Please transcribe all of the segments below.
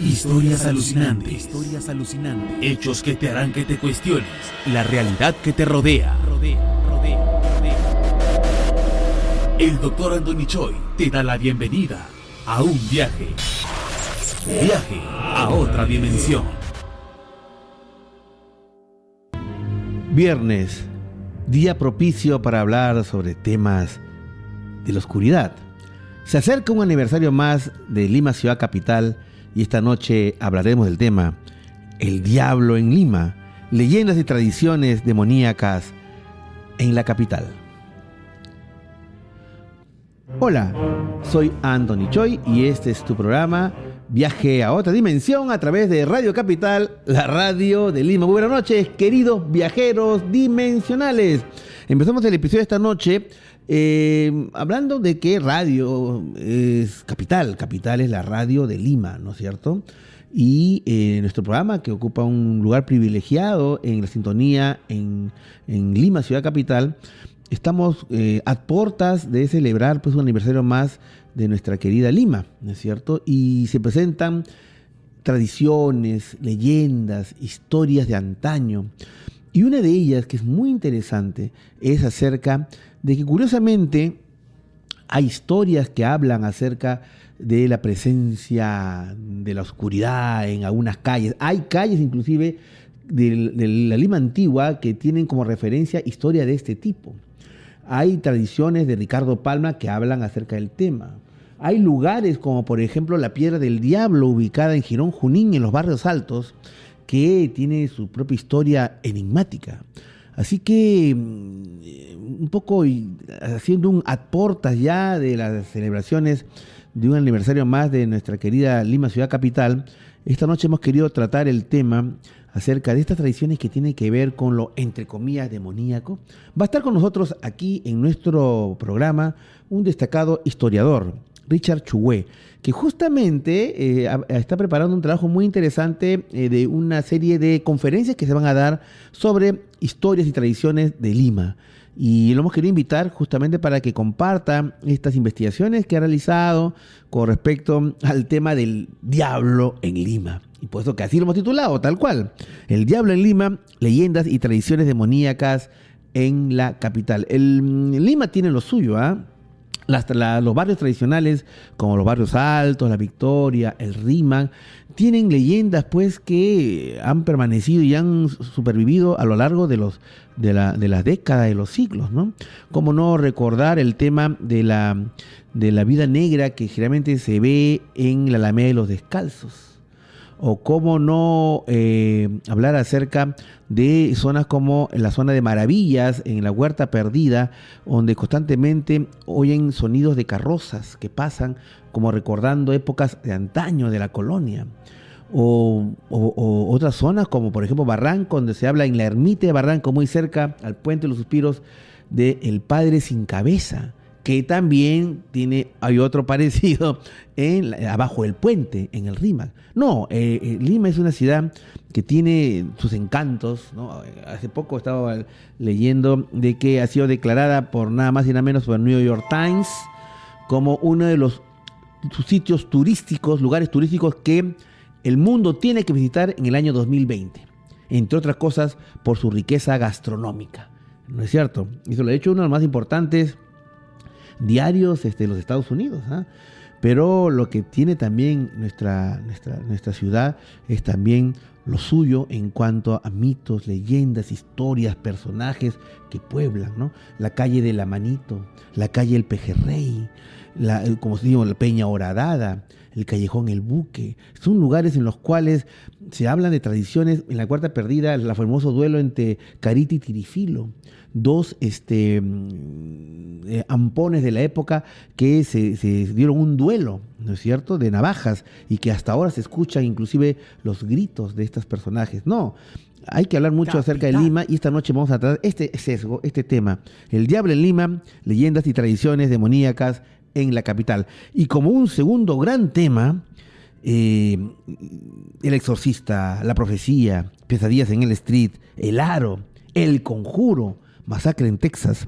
Historias alucinantes. Hechos que te harán que te cuestiones la realidad que te rodea. El Dr. Anthony Choi te da la bienvenida a un viaje. Viaje a otra dimensión. Viernes, día propicio para hablar sobre temas de la oscuridad. Se acerca un aniversario más de Lima Ciudad Capital y esta noche hablaremos del tema El Diablo en Lima, leyendas y tradiciones demoníacas en la capital. Hola, soy Anthony Choi y este es tu programa Viaje a otra dimensión a través de Radio Capital, la radio de Lima. Muy buenas noches, queridos viajeros dimensionales. Empezamos el episodio de esta noche hablando de que radio es capital es la radio de Lima, ¿no es cierto? Y nuestro programa, que ocupa un lugar privilegiado en la sintonía en Lima, Ciudad Capital, estamos a puertas de celebrar pues un aniversario más de nuestra querida Lima, ¿no es cierto? Y se presentan tradiciones, leyendas, historias de antaño. Y una de ellas, que es muy interesante, es acerca de que curiosamente hay historias que hablan acerca de la presencia de la oscuridad en algunas calles. Hay calles inclusive de la Lima antigua que tienen como referencia historia de este tipo. Hay tradiciones de Ricardo Palma que hablan acerca del tema. Hay lugares como por ejemplo la Piedra del Diablo, ubicada en Girón Junín, en los barrios altos, que tiene su propia historia enigmática. Así que un poco haciendo un ad portas ya de las celebraciones de un aniversario más de nuestra querida Lima Ciudad Capital, esta noche hemos querido tratar el tema acerca de estas tradiciones que tienen que ver con lo, entre comillas, demoníaco. Va a estar con nosotros aquí en nuestro programa un destacado historiador, Richard Chugué, que justamente está preparando un trabajo muy interesante de una serie de conferencias que se van a dar sobre historias y tradiciones de Lima. Y lo hemos querido invitar justamente para que comparta estas investigaciones que ha realizado con respecto al tema del diablo en Lima. Y por eso que así lo hemos titulado, tal cual. El Diablo en Lima, leyendas y tradiciones demoníacas en la capital. Lima tiene lo suyo, ¿ah? Los barrios tradicionales, como los barrios altos, la Victoria, el Rímac, tienen leyendas pues que han permanecido y han supervivido a lo largo de las décadas, de los siglos, ¿no? Cómo no recordar el tema de la vida negra que generalmente se ve en la Alameda de los Descalzos. O cómo no hablar acerca de zonas como la zona de Maravillas, en la Huerta Perdida, donde constantemente oyen sonidos de carrozas que pasan, como recordando épocas de antaño de la colonia. O otras zonas como por ejemplo Barranco, donde se habla en la ermita de Barranco, muy cerca al Puente de los Suspiros, de El Padre Sin Cabeza, que también hay otro parecido abajo del puente, en el Rímac. No, Lima es una ciudad que tiene sus encantos, ¿no? Hace poco estaba leyendo de que ha sido declarada por nada más y nada menos por el New York Times como uno de sus sitios turísticos, lugares turísticos que el mundo tiene que visitar en el año 2020. Entre otras cosas, por su riqueza gastronómica. ¿No es cierto? Eso lo ha hecho uno de los más importantes diarios de los Estados Unidos, ¿eh? Pero lo que tiene también nuestra ciudad es también lo suyo en cuanto a mitos, leyendas, historias, personajes que pueblan, ¿no? La calle de la Manito, la calle El Pejerrey, como se dice, la Peña Horadada, el Callejón El Buque. Son lugares en los cuales se hablan de tradiciones. En la Huerta Perdida, el famoso duelo entre Carita y Tirifilo, dos ampones de la época que se dieron un duelo, ¿no es cierto?, de navajas, y que hasta ahora se escuchan inclusive los gritos de estos personajes. No, hay que hablar mucho acerca de Lima, y esta noche vamos a tratar este tema, el Diablo en Lima, leyendas y tradiciones demoníacas en la capital. Y como un segundo gran tema, El Exorcista, La Profecía, Pesadillas en el Street, El Aro, El Conjuro, Masacre en Texas.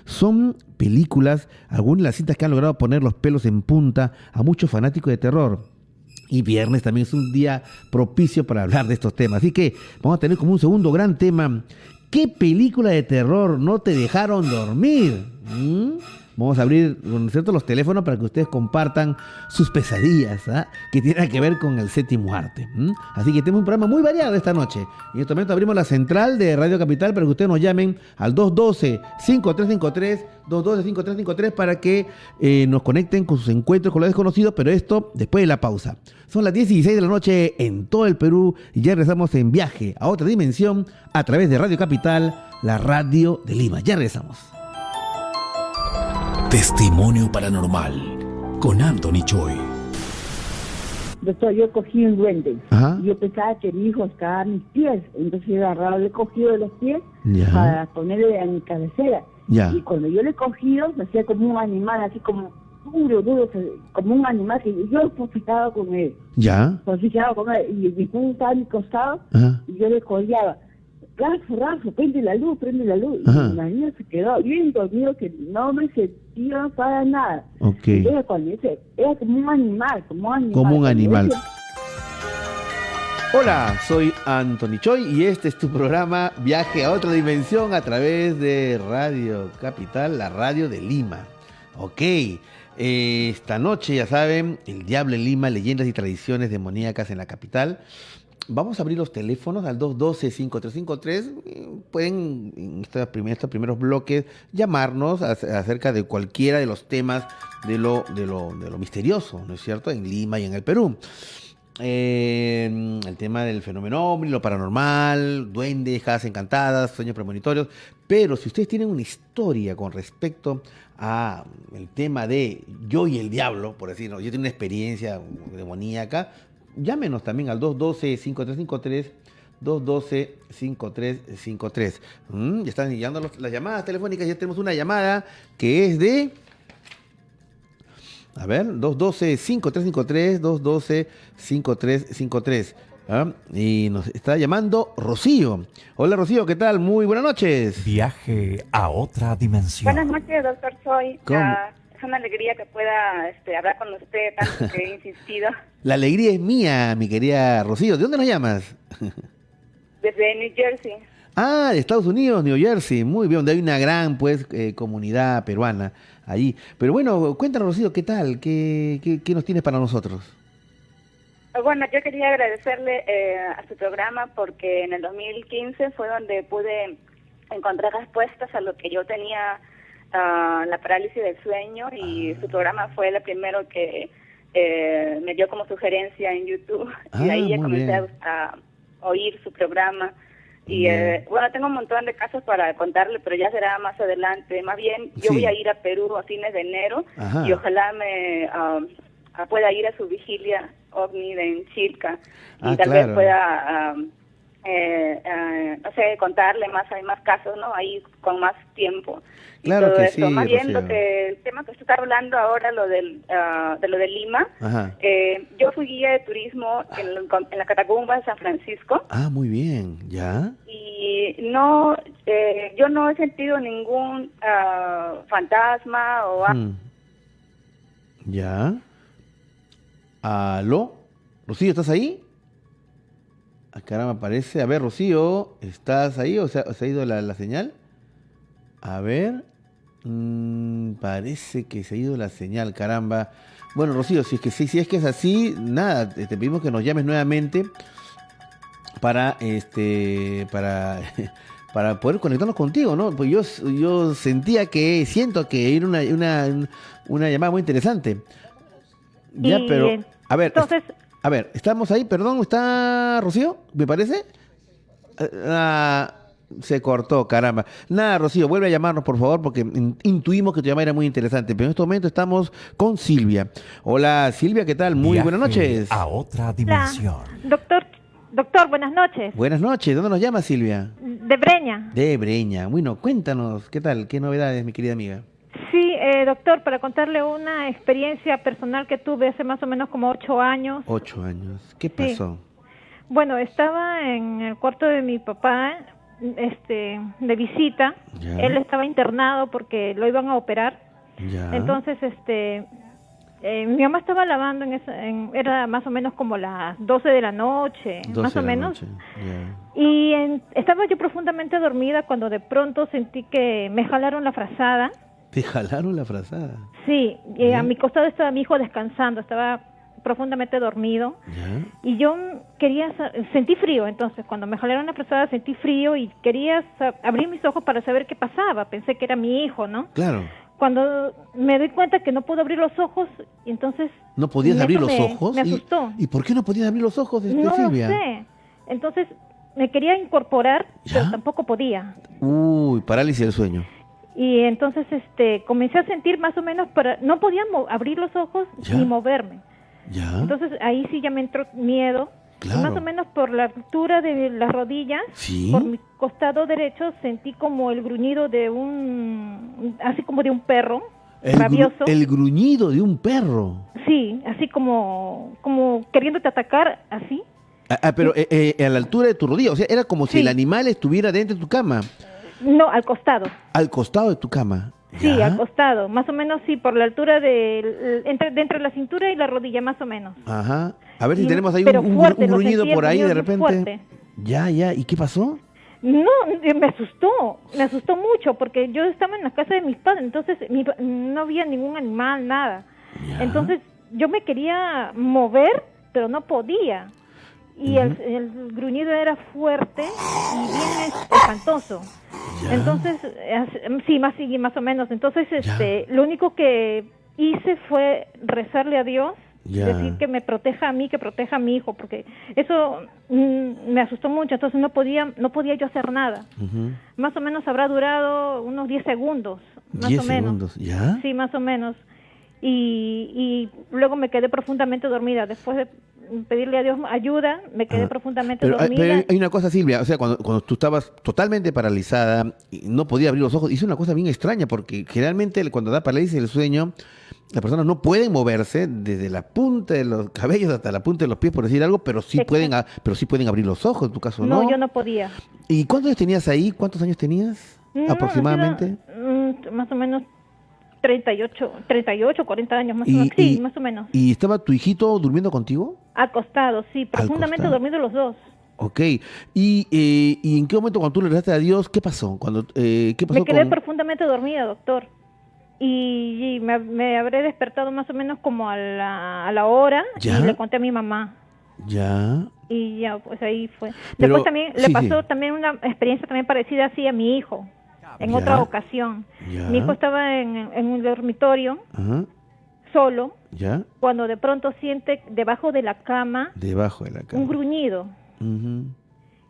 Son películas, algunas de las cintas que han logrado poner los pelos en punta a muchos fanáticos de terror. Y viernes también es un día propicio para hablar de estos temas. Así que vamos a tener como un segundo gran tema. ¿Qué película de terror no te dejaron dormir? Vamos a abrir, ¿no es cierto?, los teléfonos para que ustedes compartan sus pesadillas, que tienen que ver con el séptimo arte. Así que tenemos un programa muy variado esta noche. En este momento abrimos la central de Radio Capital para que ustedes nos llamen al 212-5353, 212-5353 para que nos conecten con sus encuentros con los desconocidos, pero esto después de la pausa. Son las 10:16 de la noche en todo el Perú y ya regresamos en viaje a otra dimensión a través de Radio Capital, la radio de Lima. Ya regresamos. Testimonio paranormal con Anthony Choi. Doctor, yo cogí un duende. Ajá. Y yo pensaba que mi hijo estaba a mis pies. Entonces yo agarrado, le he cogido de los pies Ya. para ponerle a mi cabecera. Ya. Y cuando yo le he cogido, me hacía como un animal, así como duro, como un animal que yo pues fijaba con él. ¿Ya? Pues fijaba con él. Y mi esposo estaba a mi costado Ajá. y yo le colgaba. Rafa, prende la luz. Ajá. Y la niña se quedó bien dormido que no me sentía para nada. Ok. Entonces cuando dice, era como un animal. Como un Cuando animal. dice, Hola, soy Anthony Choi y este es tu programa Viaje a otra dimensión a través de Radio Capital, la radio de Lima. Ok, esta noche, ya saben, El Diablo en Lima, leyendas y tradiciones demoníacas en la capital. Vamos a abrir los teléfonos al 212-5353. Pueden, en estos primeros bloques, llamarnos acerca de cualquiera de los temas de lo misterioso, ¿no es cierto?, en Lima y en el Perú. El tema del fenómeno ovni, lo paranormal, duendes, casas encantadas, sueños premonitorios. Pero si ustedes tienen una historia con respecto a el tema de yo y el diablo, por decirlo, yo tengo una experiencia demoníaca, llámenos también al 212-5353, 212-5353. Ya están llegando las llamadas telefónicas. Ya tenemos una llamada que es de... A ver, 212-5353, 212-5353. Y nos está llamando Rocío. Hola Rocío, ¿qué tal? Muy buenas noches. Viaje a otra dimensión. Buenas noches, doctor Choi. ¿Cómo? Es una alegría que pueda hablar con usted, tanto que he insistido. La alegría es mía, mi querida Rocío. ¿De dónde nos llamas? Desde New Jersey. Ah, de Estados Unidos, New Jersey. Muy bien, donde hay una gran comunidad peruana allí. Pero bueno, cuéntanos, Rocío, ¿qué tal? ¿Qué nos tienes para nosotros? Bueno, yo quería agradecerle a su programa porque en el 2015 fue donde pude encontrar respuestas a lo que yo tenía, la parálisis del sueño, y su programa fue el primero que me dio como sugerencia en YouTube. Y de ahí ya muy comencé bien. a oír su programa. Y Bien. bueno, tengo un montón de casos para contarle, pero ya será más adelante. Más bien, yo Sí. voy a ir a Perú a fines de enero. Ajá. Y ojalá me pueda ir a su vigilia ovni en Chilca y tal vez claro. pueda no sé, contarle hay más casos, ¿no? Ahí con más tiempo y Claro todo que eso. sí, Más bien Rocío. el tema que usted está hablando ahora, de lo de Lima. Ajá. Yo fui guía de turismo en la Catacumba de San Francisco. Ah, muy bien. ¿Ya? Y no, yo no he sentido ningún fantasma o ¿Ya? ¿Aló? Rocío, ¿estás ahí? Caramba, aparece. A ver, Rocío, ¿estás ahí o se ha ido la señal? A ver. Parece que se ha ido la señal, caramba. Bueno, Rocío, si es que es así, nada, te pedimos que nos llames nuevamente para para poder conectarnos contigo, ¿no? Pues yo siento que era una llamada muy interesante. Ya, Y, pero a ver, entonces- a ver, estamos ahí, perdón, ¿está Rocío? ¿Me parece? Se cortó, caramba. Nada, Rocío, vuelve a llamarnos, por favor, porque intuimos que tu llamada era muy interesante. Pero en este momento estamos con Silvia. Hola, Silvia, ¿qué tal? Muy Viaje buenas noches. a otra Hola, dimensión. doctor, buenas noches. Buenas noches. ¿Dónde nos llama, Silvia? De Breña. De Breña. Bueno, cuéntanos, ¿qué tal? ¿Qué novedades, mi querida amiga? Sí, doctor, para contarle una experiencia personal que tuve hace más o menos como 8 años. 8 años. ¿Qué pasó? Bueno, estaba en el cuarto de mi papá, de visita. Ya. Él estaba internado porque lo iban a operar. Ya. Entonces, Mi mamá estaba lavando, era más o menos como las 12 de la noche, 12 más o de la menos. noche, ya. Y estaba yo profundamente dormida cuando de pronto sentí que me jalaron la frazada. ¿Te jalaron la frazada? Sí, y a mi costado estaba mi hijo descansando, estaba profundamente dormido. ¿Ya? Y yo sentí frío, entonces cuando me jalaron la frazada sentí frío y quería abrir mis ojos para saber qué pasaba. Pensé que era mi hijo, ¿no? Claro. Cuando me doy cuenta que no puedo abrir los ojos, y entonces... ¿No podías abrir los ojos? Me asustó. ¿Y por qué no podías abrir los ojos, No Silvia? lo sé. Entonces me quería incorporar, ¿Ya? pero tampoco podía. Uy, parálisis del sueño. Y entonces comencé a sentir más o menos, no podía abrir los ojos ¿Ya? ni moverme. ¿Ya? Entonces ahí sí ya me entró miedo. Claro. Y más o menos por la altura de las rodillas, ¿Sí? por mi costado derecho, sentí como el gruñido de así como de un perro rabioso. El gruñido de un perro. Sí, así como queriéndote atacar, así. Pero a la altura de tu rodilla, o sea, era como si Sí. el animal estuviera dentro de tu cama, No, al costado. al costado de tu cama. Sí, ¿Ya? al costado, más o menos sí, por la altura entre la cintura y la rodilla, más o menos. Ajá. A ver si Y- tenemos ahí pero un fuerte, lo gruñido sentí el por ahí de gruñido muy repente. fuerte. Ya. ¿Y qué pasó? No, me asustó mucho, porque yo estaba en la casa de mis padres, entonces no había ningún animal, nada. Ya. Entonces yo me quería mover, pero no podía. Y el gruñido era fuerte y bien espantoso. Ya. Entonces, sí, más o menos. Entonces, Ya. lo único que hice fue rezarle a Dios, Ya. decir que me proteja a mí, que proteja a mi hijo, porque eso me asustó mucho. Entonces no podía yo hacer nada. Ujú. Más o menos habrá durado unos 10 segundos, más 10 o menos. segundos, ¿ya? Sí, más o menos. Y luego me quedé profundamente dormida. Después de pedirle a Dios ayuda, me quedé profundamente Pero dormida. hay una cosa, Silvia, o sea, cuando tú estabas totalmente paralizada y no podías abrir los ojos, hizo una cosa bien extraña, porque generalmente cuando da parálisis del sueño, las personas no pueden moverse desde la punta de los cabellos hasta la punta de los pies, por decir algo, pero sí pueden abrir los ojos, en tu caso no. No, yo no podía. ¿Y cuántos años tenías ahí? ¿Cuántos años tenías No, aproximadamente? más o menos 38, 40 años, más o menos. Sí, más o menos. ¿Y estaba tu hijito durmiendo contigo? Acostado, sí, profundamente costado. dormidos los dos. Ok. ¿Y en qué momento cuando tú le rezaste a Dios, qué pasó? ¿Qué pasó Me quedé con...? profundamente dormida, doctor. Y me habré despertado más o menos como a la hora. ¿Ya? Y le conté a mi mamá. Ya. Y ya, pues ahí fue. Pero- Después también sí, le pasó sí. también una experiencia también parecida así a mi hijo, en Ya. otra ocasión. Ya. Mi hijo estaba en un dormitorio, Ajá. solo, Ya. cuando de pronto siente debajo de la cama Debajo de la cama. un gruñido. Ujú.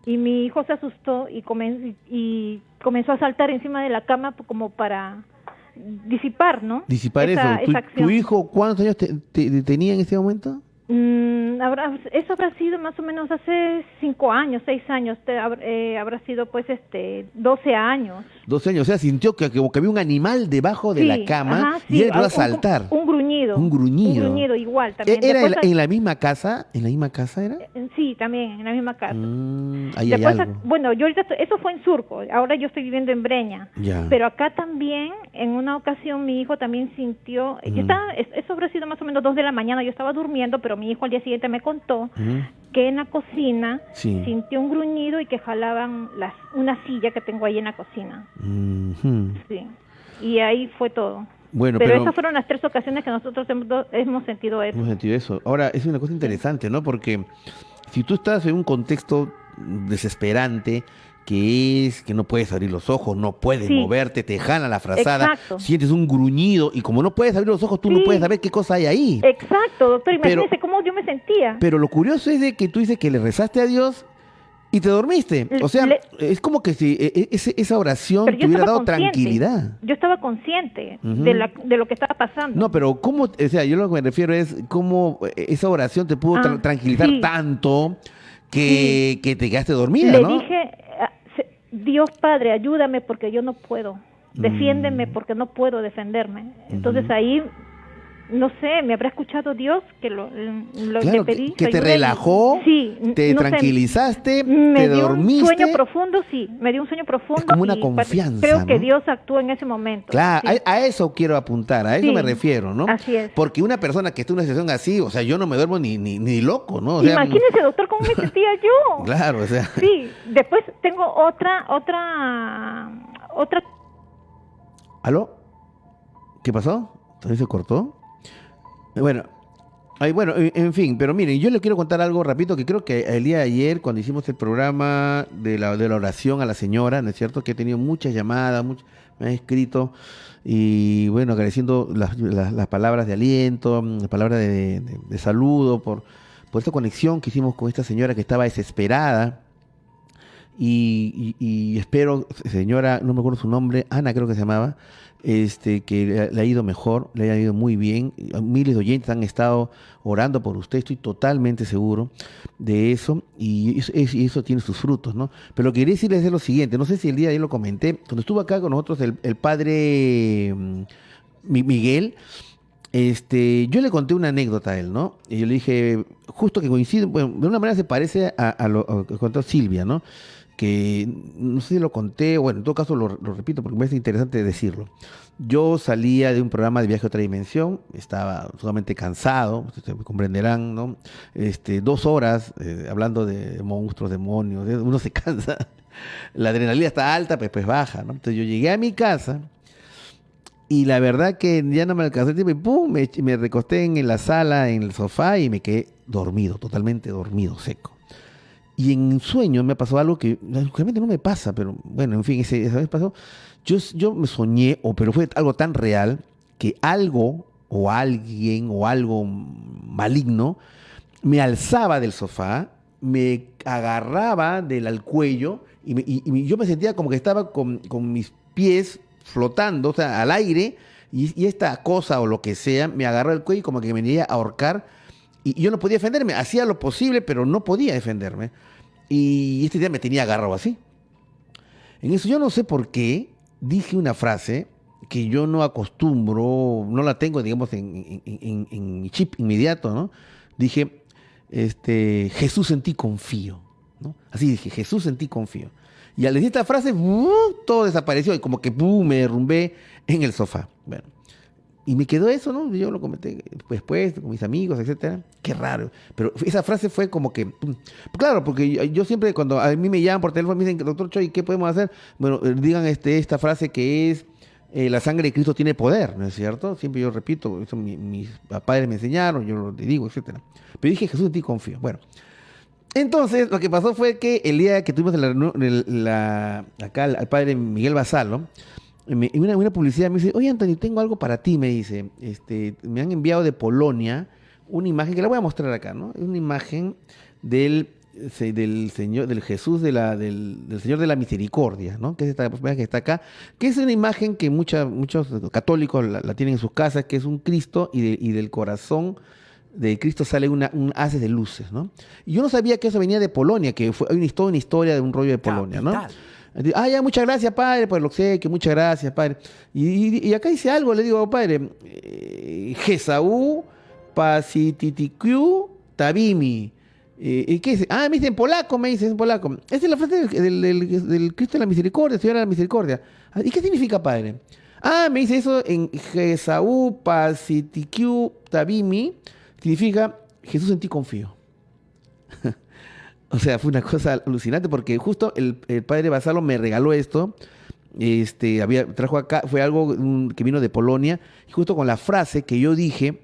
Y mi hijo se asustó y comenzó a saltar encima de la cama como para disipar, ¿no? Disipar Esa eso. ¿Tu acción. hijo cuántos años tenía en ese momento? Eso habrá sido más o menos hace 5 años, 6 años, habrá sido pues 12 años. 12 años. O sea, sintió que como que había un animal debajo de Sí, la cama ajá, y sí, él empezó a saltar. Un gruñido. Un gruñido. Un gruñido igual también. ¿Era Después, en la misma casa? ¿En la misma casa era? Sí, también, en la misma casa. Ahí hay Después, algo. bueno, yo ahorita eso fue en Surco, ahora yo estoy viviendo en Breña. Ya. Pero acá también, en una ocasión, mi hijo también sintió, eso habrá sido más o menos 2 de la mañana, yo estaba durmiendo, pero mi hijo al día siguiente me contó que en la cocina Sí. sintió un gruñido y que jalaban una silla que tengo ahí en la cocina. Ujú. Sí. Y ahí fue todo. Bueno, pero pero esas fueron las 3 ocasiones que nosotros hemos sentido eso. hemos sentido eso. Ahora, es una cosa interesante, ¿no? Porque si tú estás en un contexto desesperante, que es que no puedes abrir los ojos, no puedes Sí. moverte, te jala la frazada, Exacto. sientes un gruñido y como no puedes abrir los ojos, tú no Sí. puedes saber qué cosa hay ahí. Exacto, doctor, Pero- imagínese cómo yo me sentía. Pero lo curioso es de que tú dices que le rezaste a Dios y te dormiste. O sea, es como que si esa oración Pero te yo hubiera estaba dado consciente. tranquilidad. Yo estaba consciente Ujú. de lo que estaba pasando. No, pero ¿cómo? O sea, yo lo que me refiero es cómo esa oración te pudo tranquilizar sí. tanto que te quedaste dormida, Le ¿no? dije, Dios Padre, ayúdame porque yo no puedo. Defiéndeme porque no puedo defenderme. Entonces ahí no sé, me habrá escuchado Dios que lo Claro, le pedí. que te ayuda y- relajó, sí, te no sé, tranquilizaste, me te dio dormiste. un sueño profundo, sí, me dio un sueño profundo. Es como una y confianza, creo que ¿no? Dios actuó en ese momento. Claro, sí. a eso quiero apuntar, a eso Sí, me refiero, ¿no? así es. Porque una persona que está en una situación así, o sea, yo no me duermo ni loco, ¿no? O sea, Imagínese, doctor, cómo me sentía yo. claro, o sea. Sí, después tengo otra. ¿Aló? ¿Qué pasó? ¿También se cortó? Bueno, en fin, pero miren, yo les quiero contar algo rapidito que creo que el día de ayer, cuando hicimos el programa de la oración a la señora, ¿no es cierto? Que he tenido muchas llamadas, me han escrito, y bueno, agradeciendo las palabras de aliento, las palabras de saludo, por esta conexión que hicimos con esta señora que estaba desesperada. Y espero, señora, no me acuerdo su nombre, Ana creo que se llamaba, que le ha ido mejor, le ha ido muy bien. Miles de oyentes han estado orando por usted, estoy totalmente seguro de eso, y eso tiene sus frutos, ¿no? Pero lo que quería decirles es lo siguiente, no sé si el día de ayer lo comenté, cuando estuvo acá con nosotros el padre Miguel, yo le conté una anécdota a él, ¿no? Y yo le dije, justo que coincide, bueno, de una manera se parece a lo que contó Silvia, ¿no? Que no sé si lo conté, bueno, en todo caso lo repito porque me parece interesante decirlo. Yo salía de un programa de Viaje a otra dimensión, estaba sumamente cansado, ustedes me comprenderán, ¿no? 2 horas hablando de monstruos, demonios, uno se cansa, la adrenalina está alta, pues baja, ¿no? Entonces yo llegué a mi casa y la verdad que ya no me alcanzó el tiempo y ¡pum! Me recosté en la sala, en el sofá y me quedé dormido, totalmente dormido, seco. Y en sueño me pasó algo que realmente no me pasa, pero bueno, en fin, esa vez pasó. Yo me soñé, pero fue algo tan real, que algo o alguien o algo maligno me alzaba del sofá, me agarraba al cuello y yo me sentía como que estaba con mis pies flotando, o sea, al aire, y esta cosa o lo que sea me agarró el cuello y como que me venía a ahorcar. Y yo no podía defenderme, hacía lo posible, pero no podía defenderme. Y este día me tenía agarrado así. En eso yo no sé por qué dije una frase que yo no acostumbro, no la tengo, digamos, en mi chip inmediato, ¿no? Dije, Jesús en ti confío, ¿no? Así dije, Jesús en ti confío. Y al decir esta frase, todo desapareció y como que me derrumbé en el sofá. Bueno. Y me quedó eso, ¿no? Yo lo comenté después con mis amigos, etcétera. Qué raro. Pero esa frase fue como que... Claro, porque yo siempre cuando a mí me llaman por teléfono me dicen, doctor Choi, ¿qué podemos hacer? Bueno, digan esta frase que es, la sangre de Cristo tiene poder, ¿no es cierto? Siempre yo repito, eso mis padres me enseñaron, yo lo digo, etcétera. Pero dije, Jesús en ti confío. Bueno, entonces lo que pasó fue que el día que tuvimos acá al padre Miguel Basalo, una publicidad me dice, oye Antonio, tengo algo para ti, me dice, me han enviado de Polonia una imagen que la voy a mostrar acá, ¿no? Es una imagen del Señor, del Jesús del Señor de la Misericordia, ¿no? Que es esta imagen que está acá, que es una imagen que muchos católicos la tienen en sus casas, que es un Cristo y del corazón de Cristo sale un haces de luces, ¿no? Y yo no sabía que eso venía de Polonia, que hay toda una historia de un rollo de Polonia, ¿no? Ya, muchas gracias, padre, por el obsequio, muchas gracias, padre. Y acá dice algo, le digo, padre, Jesaú, Pasititikiu, Tabimi. ¿Qué dice? Me dice en polaco, en polaco. Esa es la frase del Cristo de la Misericordia, Señora de la Misericordia. ¿Y qué significa, padre? Me dice eso en Jesaú, Pasititikiu, Tabimi, significa Jesús en ti confío. O sea, fue una cosa alucinante porque justo el padre Basalo me regaló esto, trajo acá, fue algo que vino de Polonia, y justo con la frase que yo dije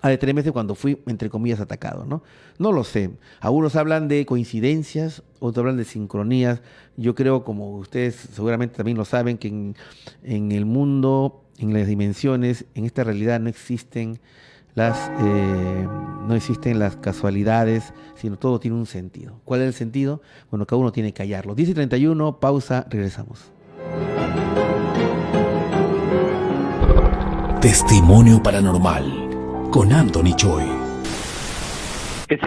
hace 3 meses cuando fui, entre comillas, atacado, ¿no? No lo sé. Algunos hablan de coincidencias, otros hablan de sincronías. Yo creo, como ustedes seguramente también lo saben, que en el mundo, en las dimensiones, en esta realidad no existen las casualidades, sino todo tiene un sentido. ¿Cuál es el sentido? Bueno, cada uno tiene que hallarlo. 10:31, pausa, regresamos. Testimonio paranormal con Anthony Choi. Que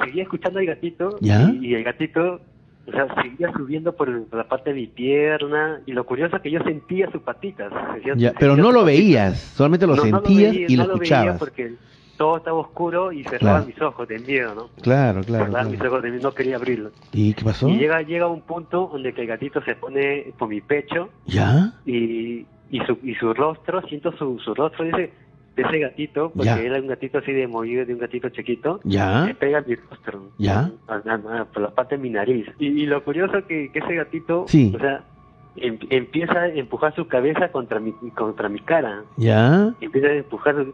seguía escuchando al gatito. ¿Ya? Y el gatito O sea, seguía subiendo por la parte de mi pierna, y lo curioso es que yo sentía sus patitas. Ya, pero no lo veías, solamente lo sentías y lo escuchabas. Veía porque todo estaba oscuro y cerraba Claro. mis ojos de miedo, ¿no? Claro. Cerraba mis ojos de miedo, no quería abrirlos. ¿Y qué pasó? Y llega un punto donde que el gatito se pone por mi pecho ¿Ya? y su rostro, siento su rostro de ese gatito, porque Ya. era un gatito así de movido, de un gatito chiquito, ¿Ya? me pega mi rostro, ¿Ya? por la parte de mi nariz. Y lo curioso es que ese gatito, Sí. o sea, empieza a empujar su cabeza contra mi cara, ¿Ya? empieza a empujar,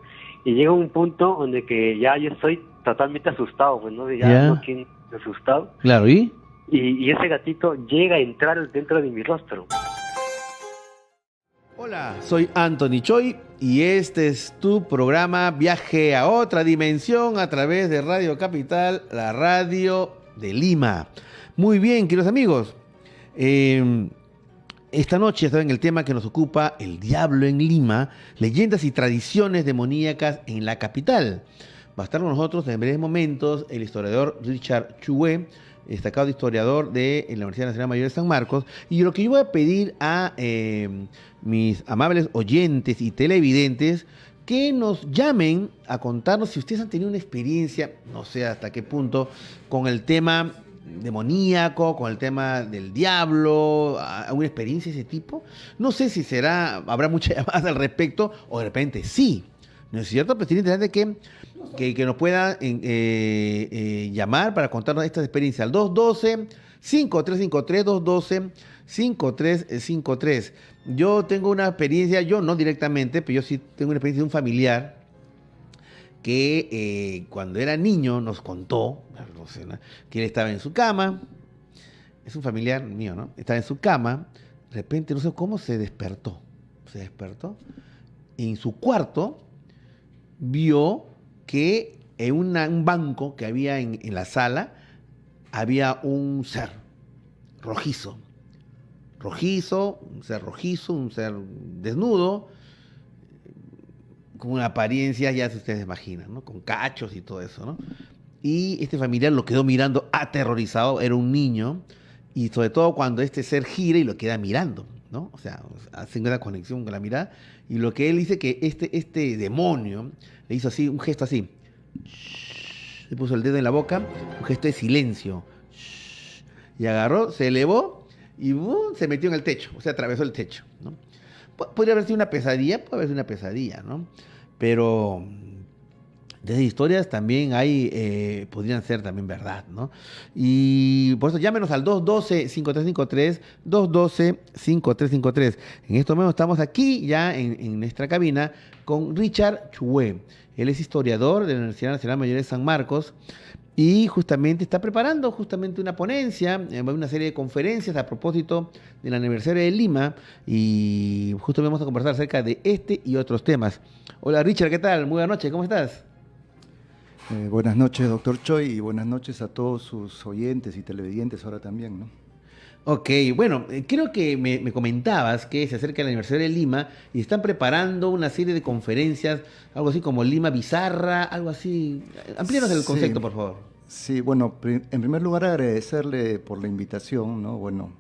y llega un punto donde que ya yo estoy totalmente asustado, pues, ¿no? Ya Ya. no quiero asustado, Claro, ¿y? y ese gatito llega a entrar dentro de mi rostro. Hola, soy Anthony Choi y este es tu programa Viaje a otra dimensión a través de Radio Capital, la radio de Lima. Muy bien, queridos amigos. Esta noche estaba en el tema que nos ocupa el diablo en Lima, leyendas y tradiciones demoníacas en la capital. Va a estar con nosotros en breves momentos el historiador Richard Chue, destacado historiador de la Universidad Nacional Mayor de San Marcos. Y lo que yo voy a pedir a mis amables oyentes y televidentes, que nos llamen a contarnos si ustedes han tenido una experiencia, no sé hasta qué punto, con el tema demoníaco, con el tema del diablo, alguna experiencia de ese tipo. No sé si habrá muchas llamadas al respecto, o de repente sí, ¿no es cierto? Pero sería interesante que nos puedan llamar para contarnos estas experiencias al 212-5353, 212-5353. Yo tengo una experiencia, yo no directamente, pero yo sí tengo una experiencia de un familiar que cuando era niño nos contó, no sé, ¿no?, que él estaba en su cama. Es un familiar mío, ¿no? Estaba en su cama, de repente no sé cómo se despertó, y en su cuarto vio que en un banco que había en la sala había un ser rojizo, un ser desnudo, con una apariencia, ya ustedes imaginan, ¿no?, con cachos y todo eso, ¿no? Y este familiar lo quedó mirando aterrorizado, era un niño, y sobre todo cuando este ser gira y lo queda mirando, ¿no? O sea, hace una conexión con la mirada, y lo que él dice que este demonio le hizo así, un gesto así, le puso el dedo en la boca, un gesto de silencio, y agarró, se elevó y ¡bum!, se metió en el techo, o sea, atravesó el techo, ¿no? Podría haber sido una pesadilla, ¿no? Pero de esas historias también hay, podrían ser también verdad, ¿no? Y por eso llámenos al 212-5353, 212-5353. En estos momentos estamos aquí ya en nuestra cabina con Richard Chue. Él es historiador de la Universidad Nacional Mayor de San Marcos y justamente está preparando una ponencia, una serie de conferencias a propósito del aniversario de Lima, y justo vamos a conversar acerca de este y otros temas. Hola Richard, ¿qué tal? Muy buenas noches, ¿cómo estás? Buenas noches, doctor Choi, y buenas noches a todos sus oyentes y televidentes ahora también, ¿no? Ok, bueno, creo que me comentabas que se acerca el aniversario de Lima y están preparando una serie de conferencias, algo así como Lima Bizarra, algo así. Amplíanos el concepto, por favor. Sí, bueno, en primer lugar agradecerle por la invitación, ¿no? Bueno,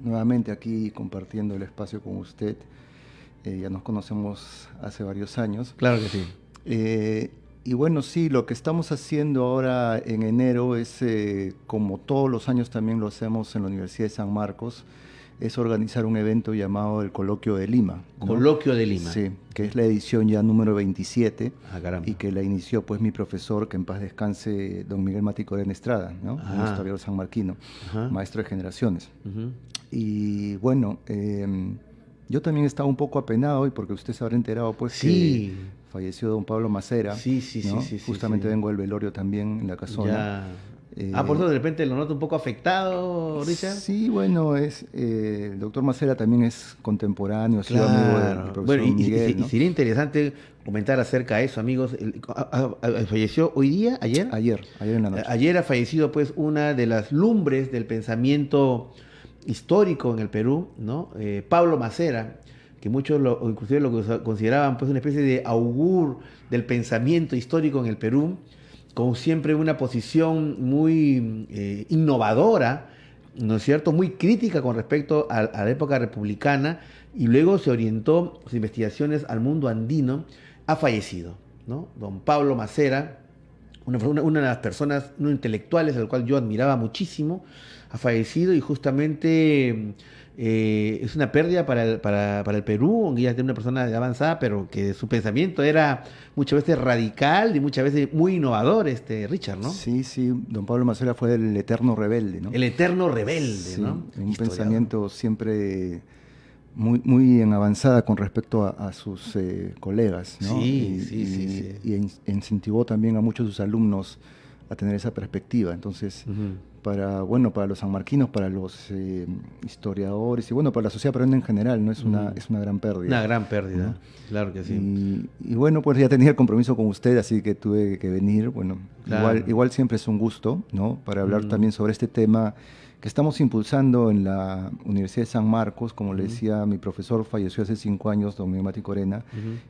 nuevamente aquí compartiendo el espacio con usted. Ya nos conocemos hace varios años. Claro que sí. Y bueno, sí, lo que estamos haciendo ahora en enero es, como todos los años también lo hacemos en la Universidad de San Marcos, es organizar un evento llamado el Coloquio de Lima, ¿no? Coloquio de Lima. Sí, que es la edición ya número 27, caramba, y que la inició pues mi profesor, que en paz descanse, don Miguel Maticorén Estrada, ¿no? Un historiador sanmarquino, maestro de generaciones. Y bueno, yo también estaba un poco apenado, y porque usted se habrá enterado pues que falleció don Pablo Macera, ¿no? Justamente vengo del velorio también en la casona. Por eso de repente lo noto un poco afectado, Richard. Sí, bueno, el doctor Macera también es contemporáneo, ha sido amigo del profesor Miguel, ¿no? Y sería interesante comentar acerca de eso, amigos. ¿Falleció hoy día, ayer? Ayer en la noche. Ayer ha fallecido pues una de las lumbres del pensamiento histórico en el Perú, ¿no? Pablo Macera, que muchos inclusive lo consideraban pues una especie de augur del pensamiento histórico en el Perú, con siempre una posición muy innovadora ¿no es cierto?, muy crítica con respecto a la época republicana, y luego se orientó sus investigaciones al mundo andino, ha fallecido, ¿no? Don Pablo Macera, una de las personas, unos intelectuales al cual yo admiraba muchísimo, ha fallecido, y justamente es una pérdida para el Perú, aunque ella es una persona avanzada, pero que su pensamiento era muchas veces radical y muchas veces muy innovador, Richard, ¿no? Sí, don Pablo Macera fue el eterno rebelde, ¿no? El eterno rebelde, sí, ¿no? Un pensamiento siempre muy en avanzada con respecto a sus colegas, ¿no? Sí. Y incentivó también a muchos de sus alumnos a tener esa perspectiva. Entonces, para los sanmarquinos, para los historiadores y para la sociedad peruana en general, ¿no? Es una gran pérdida. Una gran pérdida, ¿no? Claro que sí. Y pues ya tenía el compromiso con usted, así que tuve que venir. Bueno, claro. igual siempre es un gusto, ¿no? Para hablar también sobre este tema que estamos impulsando en la Universidad de San Marcos. Como le decía, mi profesor falleció hace 5 años, don Miguel Mati Corena,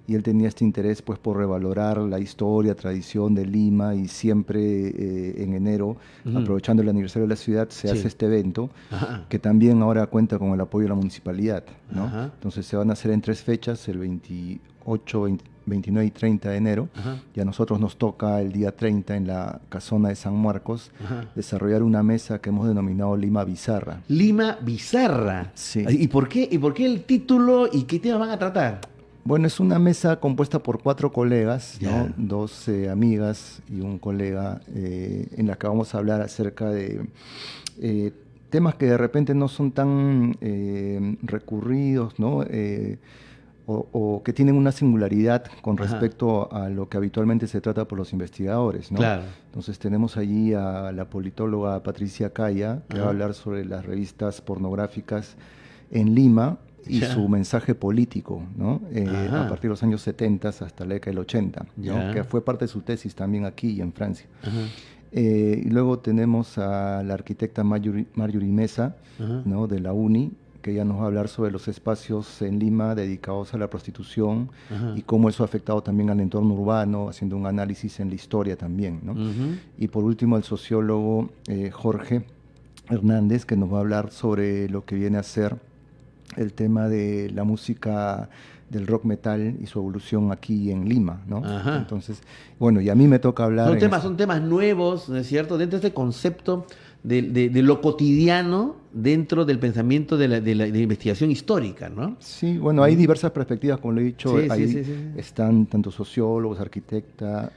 y él tenía este interés pues por revalorar la historia, tradición de Lima, y siempre en enero, aprovechando el aniversario de la ciudad, se hace este evento, que también ahora cuenta con el apoyo de la municipalidad, ¿no? Entonces se van a hacer en 3 fechas, el 28, 29 y 30 de enero, y a nosotros nos toca el día 30 en la casona de San Marcos desarrollar una mesa que hemos denominado Lima Bizarra. Lima Bizarra. Sí. ¿Y por qué el título y qué temas van a tratar? Bueno, es una mesa compuesta por 4 colegas, ¿no? 2 amigas y un colega, en la que vamos a hablar acerca de temas que de repente no son tan recurridos, ¿no? O que tienen una singularidad con respecto a lo que habitualmente se trata por los investigadores, ¿no? Claro. Entonces tenemos allí a la politóloga Patricia Caya, que va a hablar sobre las revistas pornográficas en Lima y su mensaje político, ¿no? A partir de los años 70 hasta la década del 80, ¿no? Que fue parte de su tesis también aquí y en Francia. Y luego tenemos a la arquitecta Marjorie Mesa, ¿no? De la UNI, que ella nos va a hablar sobre los espacios en Lima dedicados a la prostitución y cómo eso ha afectado también al entorno urbano, haciendo un análisis en la historia también, ¿no? Y por último, el sociólogo Jorge Hernández, que nos va a hablar sobre lo que viene a ser el tema de la música del rock metal y su evolución aquí en Lima, ¿no? Entonces, y a mí me toca hablar... Son temas nuevos, ¿no es cierto?, dentro de este concepto de lo cotidiano dentro del pensamiento de la investigación histórica, ¿no? Sí, hay diversas perspectivas, como lo he dicho. Están tanto sociólogos, arquitecta,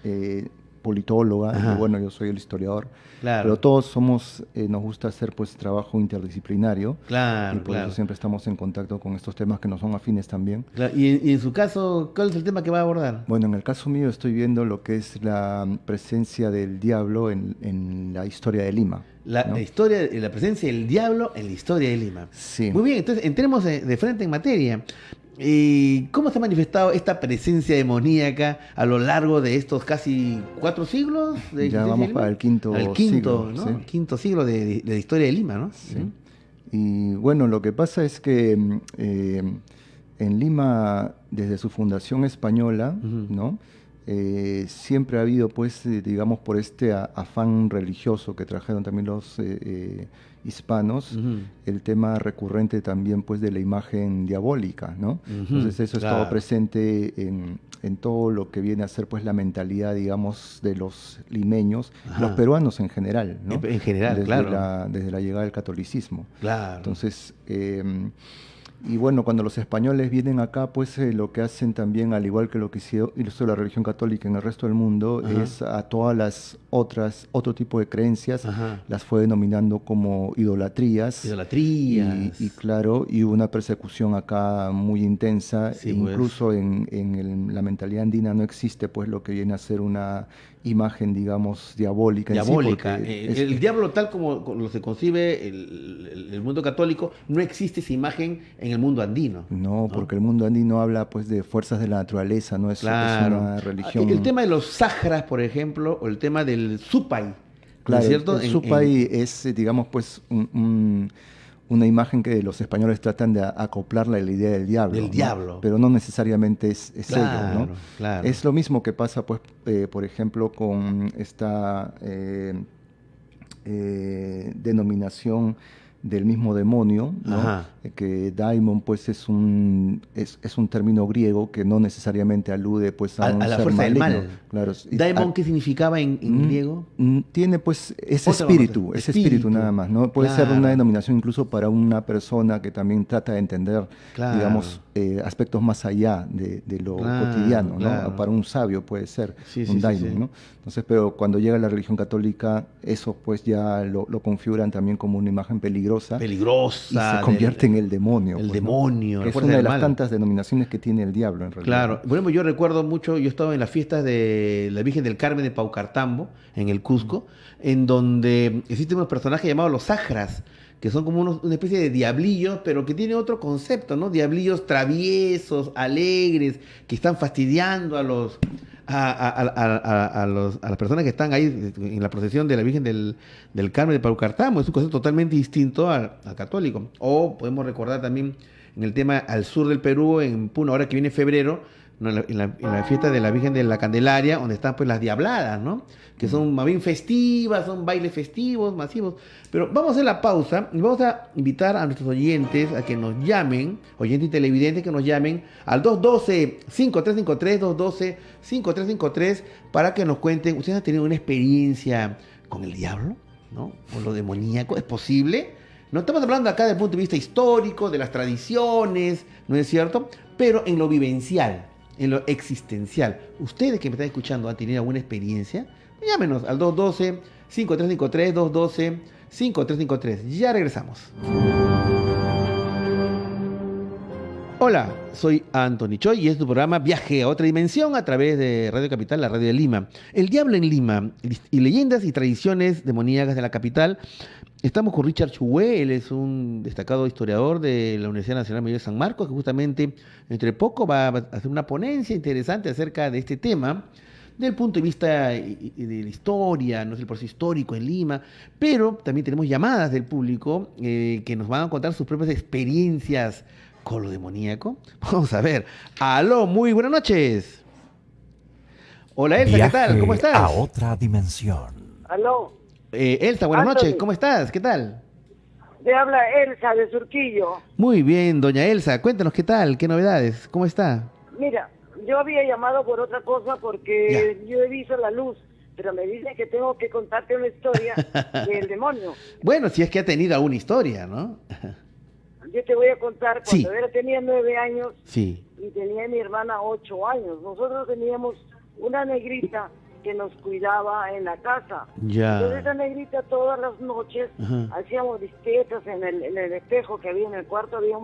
politóloga, y yo soy el historiador. Claro. Pero todos nos gusta hacer pues trabajo interdisciplinario. Claro, y por eso siempre estamos en contacto con estos temas que nos son afines también. Claro. Y en su caso, ¿cuál es el tema que va a abordar? Bueno, en el caso mío estoy viendo lo que es la presencia del diablo en la historia de Lima. La presencia del diablo en la historia de Lima. Sí. Muy bien, entonces entremos de frente en materia. ¿Cómo se ha manifestado esta presencia demoníaca a lo largo de estos casi 4 siglos? Ya vamos para el quinto siglo, ¿no? El quinto siglo de la historia de Lima, ¿no? Sí. Y lo que pasa es que en Lima, desde su fundación española, ¿no? Siempre ha habido, pues, digamos, por este afán religioso que trajeron también los hispanos, el tema recurrente también, pues, de la imagen diabólica, ¿no? Entonces eso ha estado presente en todo lo que viene a ser, pues, la mentalidad, digamos, de los limeños, los peruanos en general, ¿no? En general, desde la llegada del catolicismo. Claro. Entonces, y cuando los españoles vienen acá, pues lo que hacen también, al igual que lo que hizo la religión católica en el resto del mundo, es a todas las otro tipo de creencias, las fue denominando como idolatrías. Y claro, y hubo una persecución acá muy intensa. Incluso en la mentalidad andina no existe pues lo que viene a ser una imagen, digamos, diabólica. El diablo, tal como se concibe el mundo católico, no existe esa imagen en el mundo andino. No, porque el mundo andino habla pues de fuerzas de la naturaleza, no es una religión. El tema de los sajras, por ejemplo, o el tema del supay. Claro, ¿no es cierto? El supay es, digamos, pues una imagen que los españoles tratan de acoplarla a la idea del diablo. Del diablo. Pero no necesariamente es ello, ¿no? Claro. Es lo mismo que pasa, pues, por ejemplo, con esta denominación del mismo demonio, ¿no? Que daimon pues es un término griego que no necesariamente alude pues a un la ser fuerza maligno. del mal. Claro. ¿Daimon qué significaba en griego? Tiene pues ese espíritu nada más, ¿no? Puede ser una denominación incluso para una persona que también trata de entender, digamos, aspectos más allá de lo cotidiano, ¿no? Para un sabio puede ser un daimon, ¿no? Entonces, pero cuando llega la religión católica, eso pues ya lo configuran también como una imagen peligrosa. Y se convierte en el demonio. El demonio. Que es una de las tantas denominaciones que tiene el diablo en realidad. Claro. Por ejemplo, yo recuerdo mucho, yo estaba en las fiestas de la Virgen del Carmen de Paucartambo, en el Cusco, en donde existen unos personajes llamados los Sajras, que son como una especie de diablillos, pero que tienen otro concepto, ¿no? Diablillos traviesos, alegres, que están fastidiando a las personas que están ahí en la procesión de la Virgen del Carmen de Paucartambo. Es un concepto totalmente distinto al católico. O podemos recordar también en el tema al sur del Perú, en Puno, ahora que viene febrero, ¿no? en la fiesta de la Virgen de la Candelaria, donde están pues las diabladas, ¿no? Que son más bien festivas, son bailes festivos, masivos. Pero vamos a hacer la pausa y vamos a invitar a nuestros oyentes a que nos llamen, oyentes y televidentes que nos llamen al 212-5353, 212-5353, para que nos cuenten, ¿ustedes han tenido una experiencia con el diablo, ¿no? Con lo demoníaco? ¿Es posible? No estamos hablando acá desde el punto de vista histórico, de las tradiciones, ¿no es cierto? Pero en lo vivencial, en lo existencial. ¿Ustedes que me están escuchando han tenido alguna experiencia? Llámenos al 212-5353, 212-5353. Ya regresamos. Hola, soy Anthony Choi y es tu programa Viaje a otra dimensión a través de Radio Capital, la radio de Lima. El diablo en Lima y leyendas y tradiciones demoníacas de la capital. Estamos con Richard Chugué, él es un destacado historiador de la Universidad Nacional Mayor de San Marcos, que justamente entre poco va a hacer una ponencia interesante acerca de este tema, del punto de vista de la historia, no es el proceso histórico en Lima, pero también tenemos llamadas del público que nos van a contar sus propias experiencias con lo demoníaco. Vamos a ver. Aló, muy buenas noches. Hola Elsa, ¿qué tal? ¿Cómo estás? A otra dimensión. Aló. Elsa, buenas noches, ¿cómo estás? ¿Qué tal? Le habla Elsa de Surquillo. Muy bien, doña Elsa, cuéntanos qué tal, qué novedades, ¿cómo está? Mira, yo había llamado por otra cosa porque yo he visto la luz, pero me dicen que tengo que contarte una historia del demonio. Bueno, si es que ha tenido alguna historia, ¿no? Yo te voy a contar, cuando yo tenía 9 años y tenía mi hermana 8 años, nosotros teníamos una negrita que nos cuidaba en la casa. Entonces esa negrita todas las noches hacíamos disquetas en el espejo que había en el cuarto, había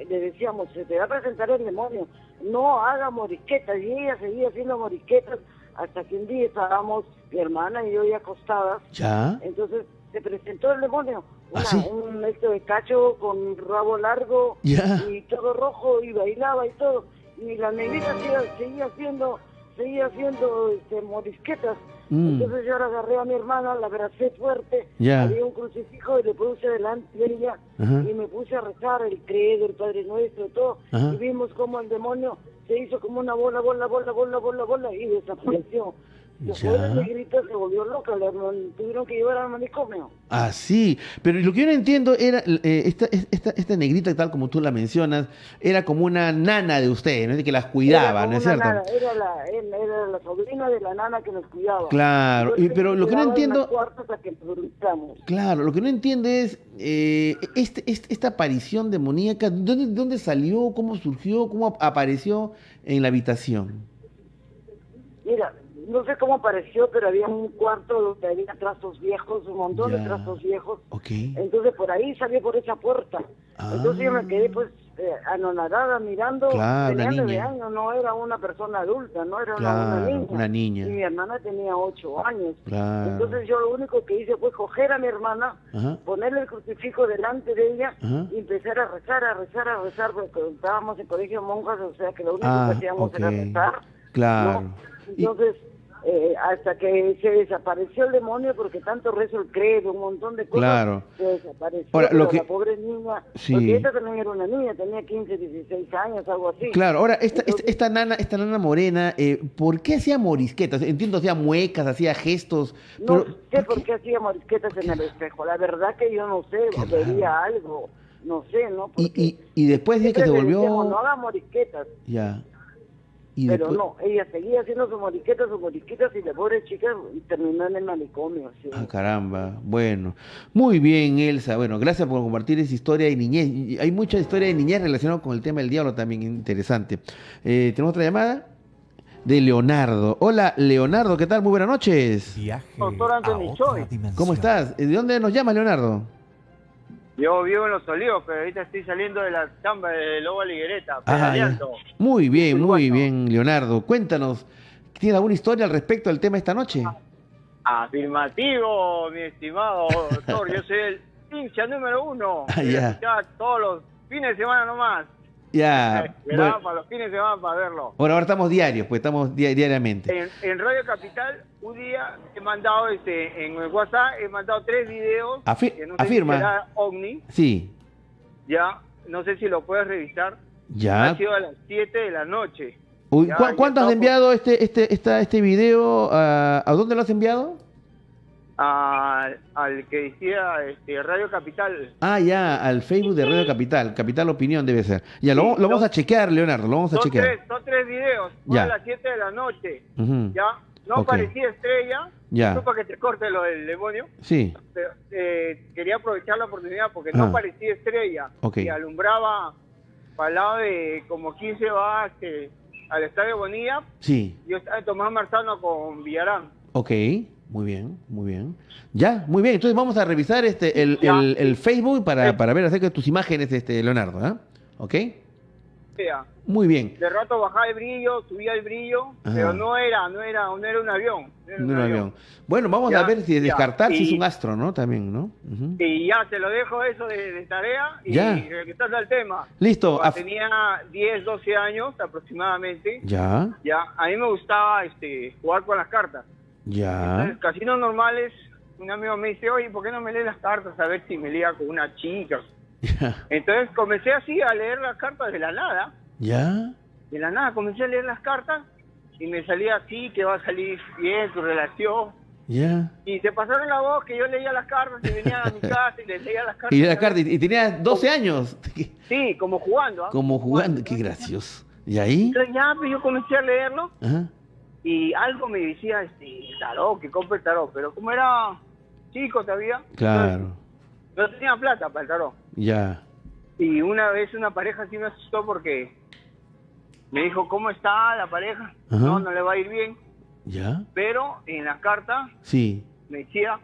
le decíamos, se te va a presentar el demonio, no haga morisquetas, y ella seguía haciendo morisquetas hasta que un día estábamos mi hermana y yo ya acostadas, entonces se presentó el demonio, un de cacho con rabo largo y todo rojo y bailaba y todo, y la negrita seguía haciendo morisquetas. Entonces yo agarré a mi hermana, la abracé fuerte, había un crucifijo y le puse delante de ella y me puse a rezar el credo, el Padre Nuestro, todo, y vimos como el demonio se hizo como una bola y desapareció. Después la negrita se volvió loca, tuvieron que llevar al manicomio. Ah, sí, pero lo que yo no entiendo era, esta negrita, tal como tú la mencionas, era como una nana de ustedes, ¿no? De que las cuidaba, ¿no es cierto? Nana, era la sobrina de la nana que nos cuidaba. Claro, pero lo que no entiendo... Claro, lo que no entiendo es esta aparición demoníaca, ¿dónde salió? ¿Cómo surgió? ¿Cómo apareció en la habitación? Mira, no sé cómo apareció, pero había un cuarto donde había trastos viejos, un montón de trastos viejos. Entonces por ahí salió por esa puerta. Entonces yo me quedé pues anonadada mirando. Tenía 9 años, no era una persona adulta, no era una niña. Y mi hermana tenía 8 años. Entonces yo lo único que hice fue coger a mi hermana, ponerle el crucifijo delante de ella y empezar a rezar, porque estábamos en colegio de monjas, o sea que lo único que hacíamos era rezar. Claro. ¿no? Entonces hasta que se desapareció el demonio, porque tanto rezo el credo, un montón de cosas, claro. Se desapareció. Ahora, la pobre niña, sí. Porque esta también era una niña, tenía 15, 16 años, algo así. Claro, ahora, esta nana morena, ¿por qué hacía morisquetas? Entiendo, hacía muecas, hacía gestos. No sé por qué hacía morisquetas en el espejo, la verdad que yo no sé, veía algo, no sé, ¿no? Y después de que se volvió... Decíamos, no haga morisquetas. Ya. Pero no, ella seguía haciendo sus morisquetas y la pobre chica terminó en el manicomio. ¿Sí? Ah, caramba. Bueno, muy bien, Elsa. Bueno, gracias por compartir esa historia de niñez. Hay mucha historia de niñez relacionada con el tema del diablo también, interesante. ¿Tenemos otra llamada? De Leonardo. Hola, Leonardo, ¿qué tal? Muy buenas noches. Doctor Anthony Choi. ¿Cómo estás? ¿De dónde nos llamas, Leonardo? Yo vivo en Los Olivos, pero ahorita estoy saliendo de la chamba de Lobo Liguereta, pedaleando. Muy bien, Leonardo. Cuéntanos, ¿tienes alguna historia al respecto del tema esta noche? Afirmativo, mi estimado doctor. Yo soy el hincha número 1. Ya. Todos los fines de semana nomás. Ya. Bueno. Para los fines de semana para verlo. Bueno, ahora estamos diarios, pues estamos diariamente. En Radio Capital, un día he mandado en el WhatsApp, he mandado 3 videos. Que no sé afirma. Si será OVNI. Sí. Ya, no sé si lo puedes revisar. Ya. Ha sido a las 7 de la noche. Uy, ¿cuánto has enviado este video? ¿A dónde lo has enviado? Al que decía Radio Capital. Ah, ya, al Facebook de Radio Capital. Capital Opinión debe ser. Ya, lo vamos a chequear, Leonardo, lo vamos a chequear. Son 3 videos, ya. A las 7 de la noche. Ya, no Okay. Parecía estrella. Ya. No para que te corte lo del demonio. Sí. Pero, quería aprovechar la oportunidad porque no parecía estrella. Okay. Y alumbraba para el lado de como 15 va al Estadio Bonilla. Sí. Yo estaba en Tomás Marzano con Villarán. Ok. Muy bien. Ya, muy bien. Entonces vamos a revisar el Facebook para ver acerca de tus imágenes, Leonardo, ¿eh? ¿Ok? Ya. Muy bien. De rato bajaba el brillo, subía el brillo, pero no era un avión. No era un avión. Bueno, vamos a ver si descartar si es un astro, ¿no? También, ¿no? Y ya, te lo dejo eso de tarea y regresando al tema. Listo. Tenía 10, 12 años aproximadamente. Ya. A mí me gustaba jugar con las cartas. Ya. Entonces, casinos normales, un amigo me dice, oye, ¿por qué no me lees las cartas a ver si me lía con una chica? Ya. Entonces comencé así a leer las cartas de la nada. Ya. De la nada comencé a leer las cartas y me salía así, que va a salir bien tu relación. Ya. Y se pasaron la voz que yo leía las cartas y venían a mi casa y les leía las cartas. Y tenías 12 años. Sí, como jugando. Como jugando, qué gracioso. ¿Y ahí? Entonces ya, pues yo comencé a leerlo. Ajá. Y algo me decía, tarot, que compre el tarot. Pero como era chico todavía, claro, no tenía plata para el tarot. Ya. Y una vez una pareja sí me asustó porque me dijo, ¿cómo está la pareja? Ajá. No le va a ir bien. Ya. Pero en la carta me decía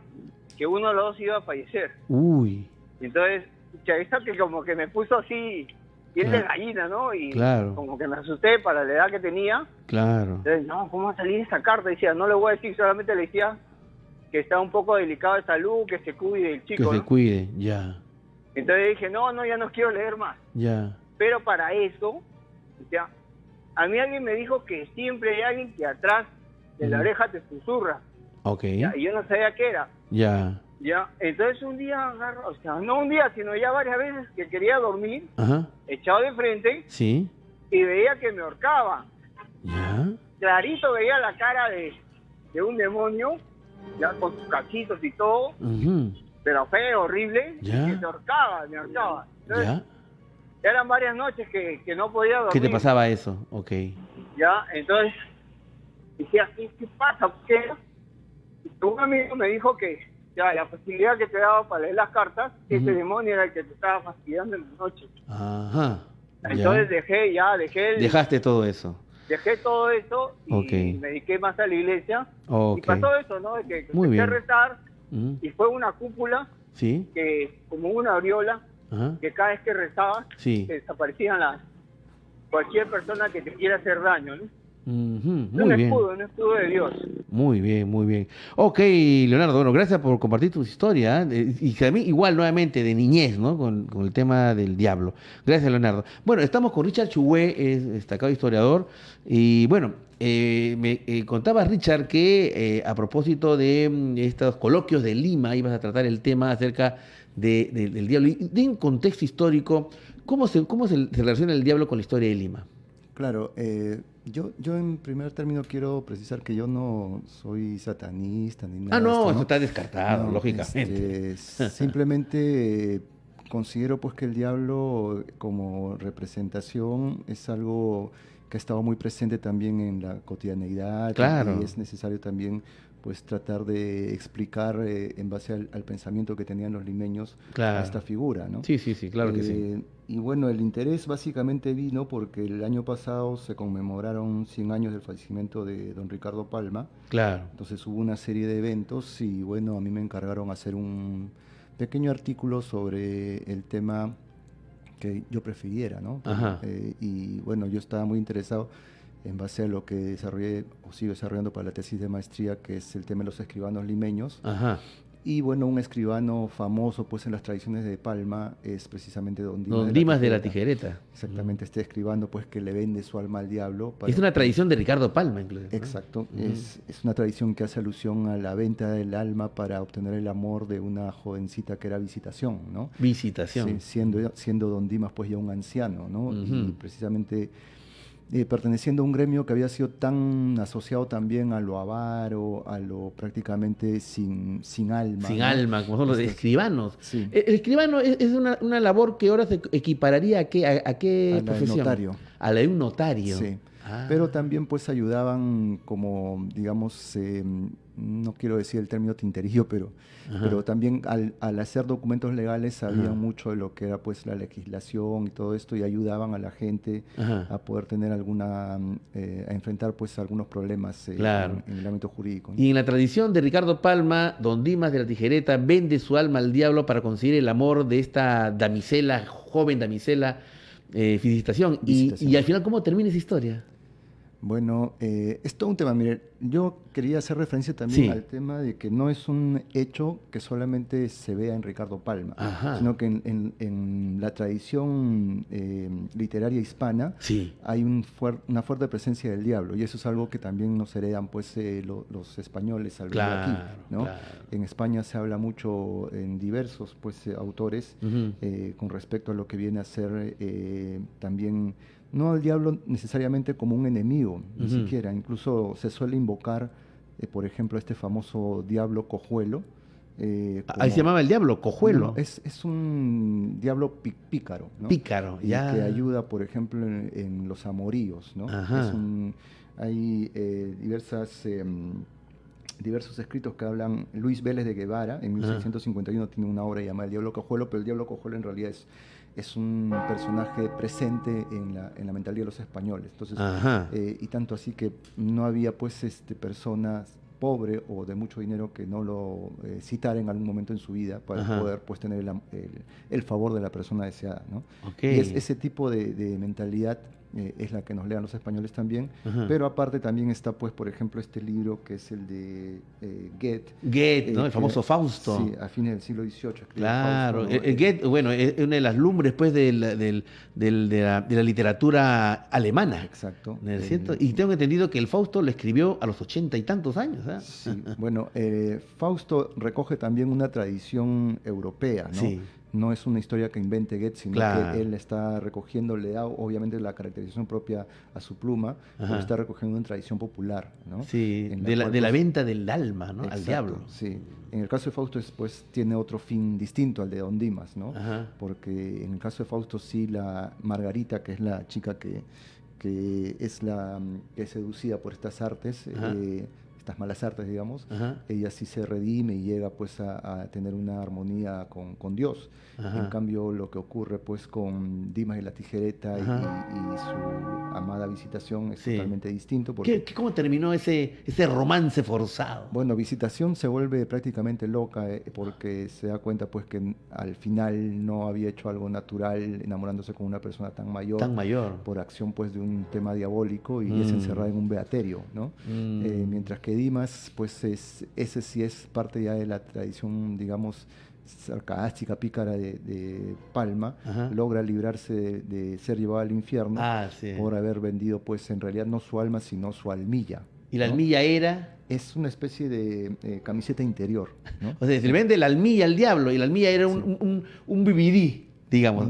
que uno de los dos iba a fallecer. Uy. Entonces, esa que como que me puso así, piel de gallina, ¿no? Y como que me asusté para la edad que tenía. Claro. Entonces, no, ¿cómo va a salir esta carta? Decía, no le voy a decir, solamente le decía que está un poco delicado de salud, que se cuide el chico. Que se cuide, ya. Entonces dije, no, ya no quiero leer más. Ya. Pero para eso, o sea, a mí alguien me dijo que siempre hay alguien que atrás de la oreja te susurra. Ok. ¿Ya? Y yo no sabía qué era. Ya. Ya, entonces un día agarro, o sea, no un día, sino ya varias veces que quería dormir, echado de frente, y veía que me ahorcaba. Ya. Clarito veía la cara de un demonio, ya con sus cachitos y todo, pero feo, horrible, Ya. que me ahorcaba. Entonces, Ya. eran varias noches que no podía dormir. ¿Qué te pasaba eso? Ok. Ya, entonces, decía, ¿qué pasa? ¿Qué? Y un amigo me dijo que ya la facilidad que te daba para leer las cartas, ese demonio era el que te estaba fastidiando en la noche. Ajá. Entonces Dejaste todo eso. Dejé todo eso y me dediqué más a la iglesia. Y pasó eso, ¿no? De que empecé a rezar y fue una cúpula que como una aureola que cada vez que rezabas desaparecían cualquier persona que te quiera hacer daño, ¿no? Muy bien. Un escudo de Dios. Muy bien. Ok, Leonardo, bueno, gracias por compartir tu historia. Y también igual nuevamente de niñez, ¿no? Con el tema del diablo. Gracias, Leonardo. Bueno, estamos con Richard Chugüe, es destacado historiador. Y bueno, me contaba Richard que a propósito de estos coloquios de Lima ibas a tratar el tema acerca del diablo. Y de un contexto histórico, ¿cómo se relaciona el diablo con la historia de Lima? Claro, yo en primer término quiero precisar que yo no soy satanista ni nada. No, eso está descartado, lógicamente. Simplemente considero pues que el diablo como representación es algo que ha estado muy presente también en la cotidianeidad. Claro. Y es necesario también pues tratar de explicar en base al pensamiento que tenían los limeños a esta figura, ¿no? Sí, claro que sí. Y bueno, el interés básicamente vino porque el año pasado se conmemoraron 100 años del fallecimiento de don Ricardo Palma. Claro. Entonces hubo una serie de eventos y bueno, a mí me encargaron hacer un pequeño artículo sobre el tema que yo prefiriera, ¿no? Y bueno, yo estaba muy interesado en base a lo que desarrollé o sigo desarrollando para la tesis de maestría, que es el tema de los escribanos limeños. Y bueno, un escribano famoso pues en las tradiciones de Palma es precisamente don Dimas de la Tijereta. Exactamente, este escribano pues que le vende su alma al diablo. Es una tradición de Ricardo Palma, incluso, ¿no? Exacto, es una tradición que hace alusión a la venta del alma para obtener el amor de una jovencita que era Visitación, ¿no? Visitación. Sí, siendo don Dimas pues ya un anciano, ¿no? Y precisamente perteneciendo a un gremio que había sido tan asociado también a lo avaro, a lo prácticamente sin alma. Sin alma, como son los escribanos. Sí. El escribano es una labor que ahora se equipararía a qué profesión. Notario. A la de un notario. Sí. Pero también pues ayudaban como, digamos, no quiero decir el término tinterillo, pero también al hacer documentos legales sabían mucho de lo que era pues la legislación y todo esto y ayudaban a la gente a poder tener a enfrentar pues algunos problemas en el ámbito jurídico, ¿no? Y en la tradición de Ricardo Palma, don Dimas de la Tijereta vende su alma al diablo para conseguir el amor de esta damisela, joven damisela, Visitación. Y al final, ¿cómo termina esa historia? Bueno, es todo un tema. Mire, yo quería hacer referencia también al tema de que no es un hecho que solamente se vea en Ricardo Palma, sino que en la tradición literaria hispana hay una fuerte presencia del diablo, y eso es algo que también nos heredan pues los españoles al venir aquí, ¿no? En España se habla mucho en diversos pues autores con respecto a lo que viene a ser también, no al diablo necesariamente como un enemigo, ni siquiera. Incluso se suele invocar, por ejemplo, este famoso diablo cojuelo. Ahí se llamaba el diablo cojuelo. No, es un diablo pícaro, ¿no? Pícaro, y que ayuda, por ejemplo, en los amoríos, ¿no? Hay diversos escritos que hablan. Luis Vélez de Guevara, en 1651, tiene una obra llamada El Diablo Cojuelo, pero el Diablo Cojuelo en realidad es un personaje presente en la mentalidad de los españoles. Entonces, y tanto así que no había pues personas pobre o de mucho dinero que no lo citara en algún momento en su vida para poder pues tener el favor de la persona deseada, ¿no? Y ese tipo de mentalidad es la que nos lean los españoles también, pero aparte también está pues por ejemplo este libro que es el de Goethe, ¿no? El famoso Fausto. Sí, a fines del siglo XVIII. Claro, Fausto, ¿no? Goethe, bueno, es una de las lumbres pues de la literatura alemana. Exacto. ¿No es cierto? Y tengo entendido que el Fausto lo escribió a los 80 y tantos años, ¿eh? Sí, bueno, Fausto recoge también una tradición europea, ¿no? Sí. No es una historia que invente Goethe, sino que él está recogiendo, le da obviamente la caracterización propia a su pluma, pero está recogiendo una tradición popular, ¿no? Sí, de la venta del alma, ¿no? Al diablo. Sí. En el caso de Fausto pues tiene otro fin distinto al de Don Dimas, ¿no? Porque en el caso de Fausto sí, la Margarita, que es la chica que es la que es seducida por estas artes, estas malas artes, digamos, ella sí se redime y llega pues a tener una armonía con Dios. En cambio, lo que ocurre pues con Dimas de la Tijereta y su amada Visitación es totalmente distinto. Porque, ¿Cómo terminó ese romance forzado? Bueno, Visitación se vuelve prácticamente loca porque se da cuenta pues que al final no había hecho algo natural enamorándose con una persona tan mayor. Por acción pues de un tema diabólico, y es encerrada en un beaterio, ¿no? Mientras que Dimas, pues ese sí es parte ya de la tradición, digamos, sarcástica, pícara de Palma. Logra librarse de ser llevado al infierno por haber vendido, pues en realidad no su alma, sino su almilla. ¿Y la almilla era? Es una especie de camiseta interior, ¿no? O sea, se le vende la almilla al diablo y la almilla era un BBD. Digamos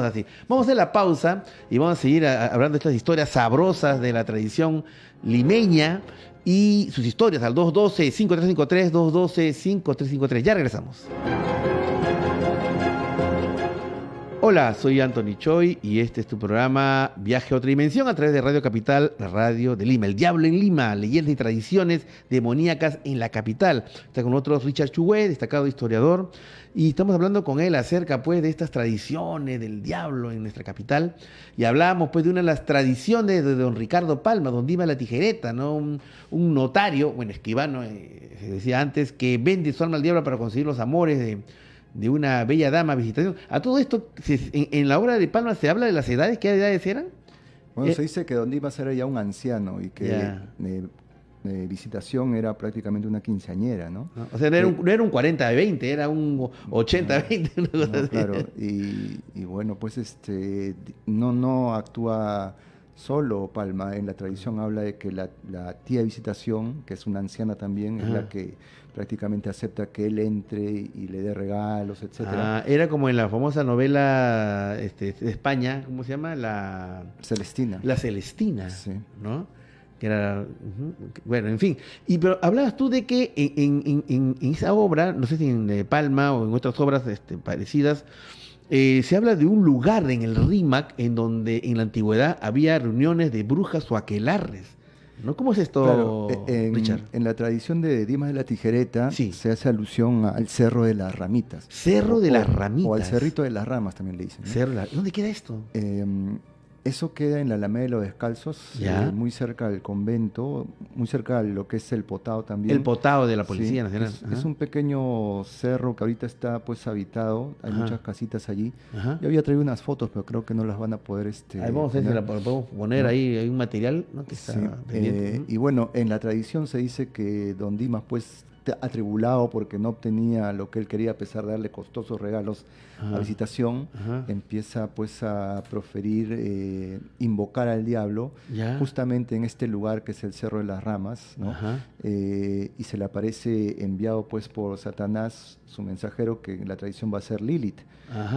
así. Vamos a hacer la pausa y vamos a seguir hablando de estas historias sabrosas de la tradición limeña y sus historias al 212-5353, 212-5353. Ya regresamos. Hola, soy Anthony Choi y este es tu programa Viaje a otra dimensión a través de Radio Capital, la radio de Lima. El diablo en Lima, leyendas y tradiciones demoníacas en la capital. Está con nosotros Richard Chugué, destacado historiador, y estamos hablando con él acerca pues de estas tradiciones del diablo en nuestra capital. Y hablamos pues de una de las tradiciones de don Ricardo Palma, don Dimas la Tijereta, ¿no? Un notario, bueno, escribano, se decía antes, que vende su alma al diablo para conseguir los amores de una bella dama visitación. A todo esto, en la obra de Palma se habla de las edades. ¿Qué edades eran? Bueno, se dice que don Dimas era ya un anciano y que visitación era prácticamente una quinceañera, ¿no? O sea, no era un 40-20, era un 80-20. Claro, y bueno, pues no actúa solo Palma. En la tradición habla de que la tía visitación, que es una anciana también, es la que prácticamente acepta que él entre y le dé regalos, etcétera. Era como en la famosa novela de España, ¿cómo se llama? La Celestina. La Celestina, sí. ¿no? Que era, bueno, en fin. Pero hablabas tú de que en esa obra, no sé si en Palma o en otras obras parecidas, se habla de un lugar en el Rímac en donde en la antigüedad había reuniones de brujas o aquelarres, ¿no? ¿Cómo es esto, Richard? En la tradición de Dimas de la Tijereta se hace alusión al Cerro de las Ramitas. Cerro de las Ramitas. O al Cerrito de las Ramas también le dicen, ¿no? ¿Dónde queda esto? Eso queda en la Alameda de los Descalzos, muy cerca del convento, muy cerca de lo que es el Potao también. El Potao de la Policía Nacional. Es un pequeño cerro que ahorita está pues habitado, hay muchas casitas allí. Yo había traído unas fotos, pero creo que no las van a poder ahí vamos a ver si la podemos poner, ahí hay un material, ¿no? Que está pendiente. Y bueno, en la tradición se dice que don Dimas pues atribulado porque no obtenía lo que él quería a pesar de darle costosos regalos a visitación, empieza pues a proferir, invocar al diablo justamente en este lugar que es el Cerro de las Ramas, ¿no? Y se le aparece enviado pues por Satanás, su mensajero, que en la tradición va a ser Lilith.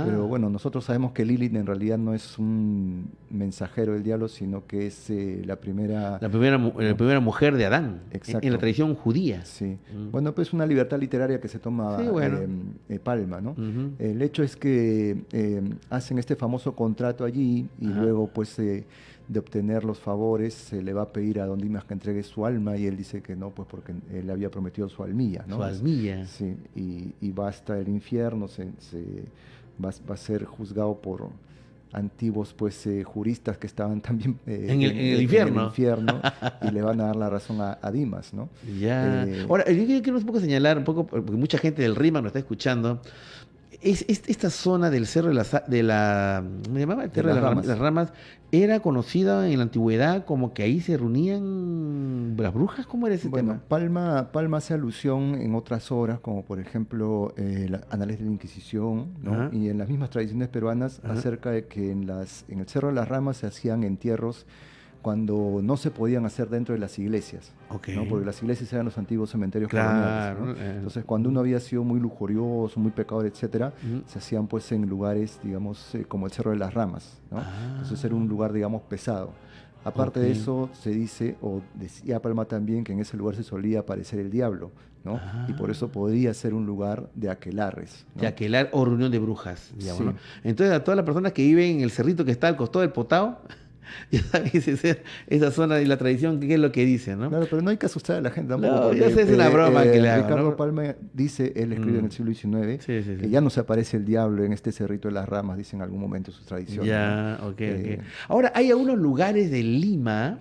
Pero bueno, nosotros sabemos que Lilith en realidad no es un mensajero del diablo, sino que es la primera mujer de Adán. Exacto. En la tradición judía. Sí. Bueno, pues una libertad literaria que se toma Palma, ¿no? El hecho es que hacen este famoso contrato allí y luego pues de obtener los favores se le va a pedir a don Dimas que entregue su alma y él dice que no, pues porque él le había prometido su almilla, ¿no? Su almilla. Sí, y va hasta el infierno, va a ser juzgado por antiguos pues juristas que estaban también en el infierno y le van a dar la razón a Dimas, ¿no? Ahora, yo quiero un poco señalar, porque mucha gente del Rímac nos está escuchando. Esta zona del cerro de las Ramas era conocida en la antigüedad como que ahí se reunían las brujas. ¿Cómo era ese tema? Palma hace alusión en otras obras, como por ejemplo Anales de la Inquisición, ¿no? Y en las mismas tradiciones peruanas acerca de que en el Cerro de las Ramas se hacían entierros cuando no se podían hacer dentro de las iglesias, ¿no? Porque las iglesias eran los antiguos cementerios coloniales, ¿no? Entonces, cuando uno había sido muy lujurioso, muy pecador, etcétera, se hacían pues en lugares, digamos, como el Cerro de las Ramas, ¿no? Entonces era un lugar, digamos, pesado. Aparte de eso, se dice, o decía Palma también, que en ese lugar se solía aparecer el diablo, ¿no? Y por eso podría ser un lugar de aquelarres, ¿no? De aquelar o reunión de brujas, digamos, ¿no? Entonces, a todas las personas que viven en el cerrito que está al costado del Potao, ya sabes, esa zona de la tradición, ¿qué es lo que dice, no? Claro, pero no hay que asustar a la gente tampoco. No, yo sé, es una broma que le hago, Ricardo ¿no? Palma dice, él escribe en el siglo XIX, que ya no se aparece el diablo en este cerrito de las ramas, dice en algún momento sus tradiciones. Ya, ¿no? Okay. Ahora, hay algunos lugares de Lima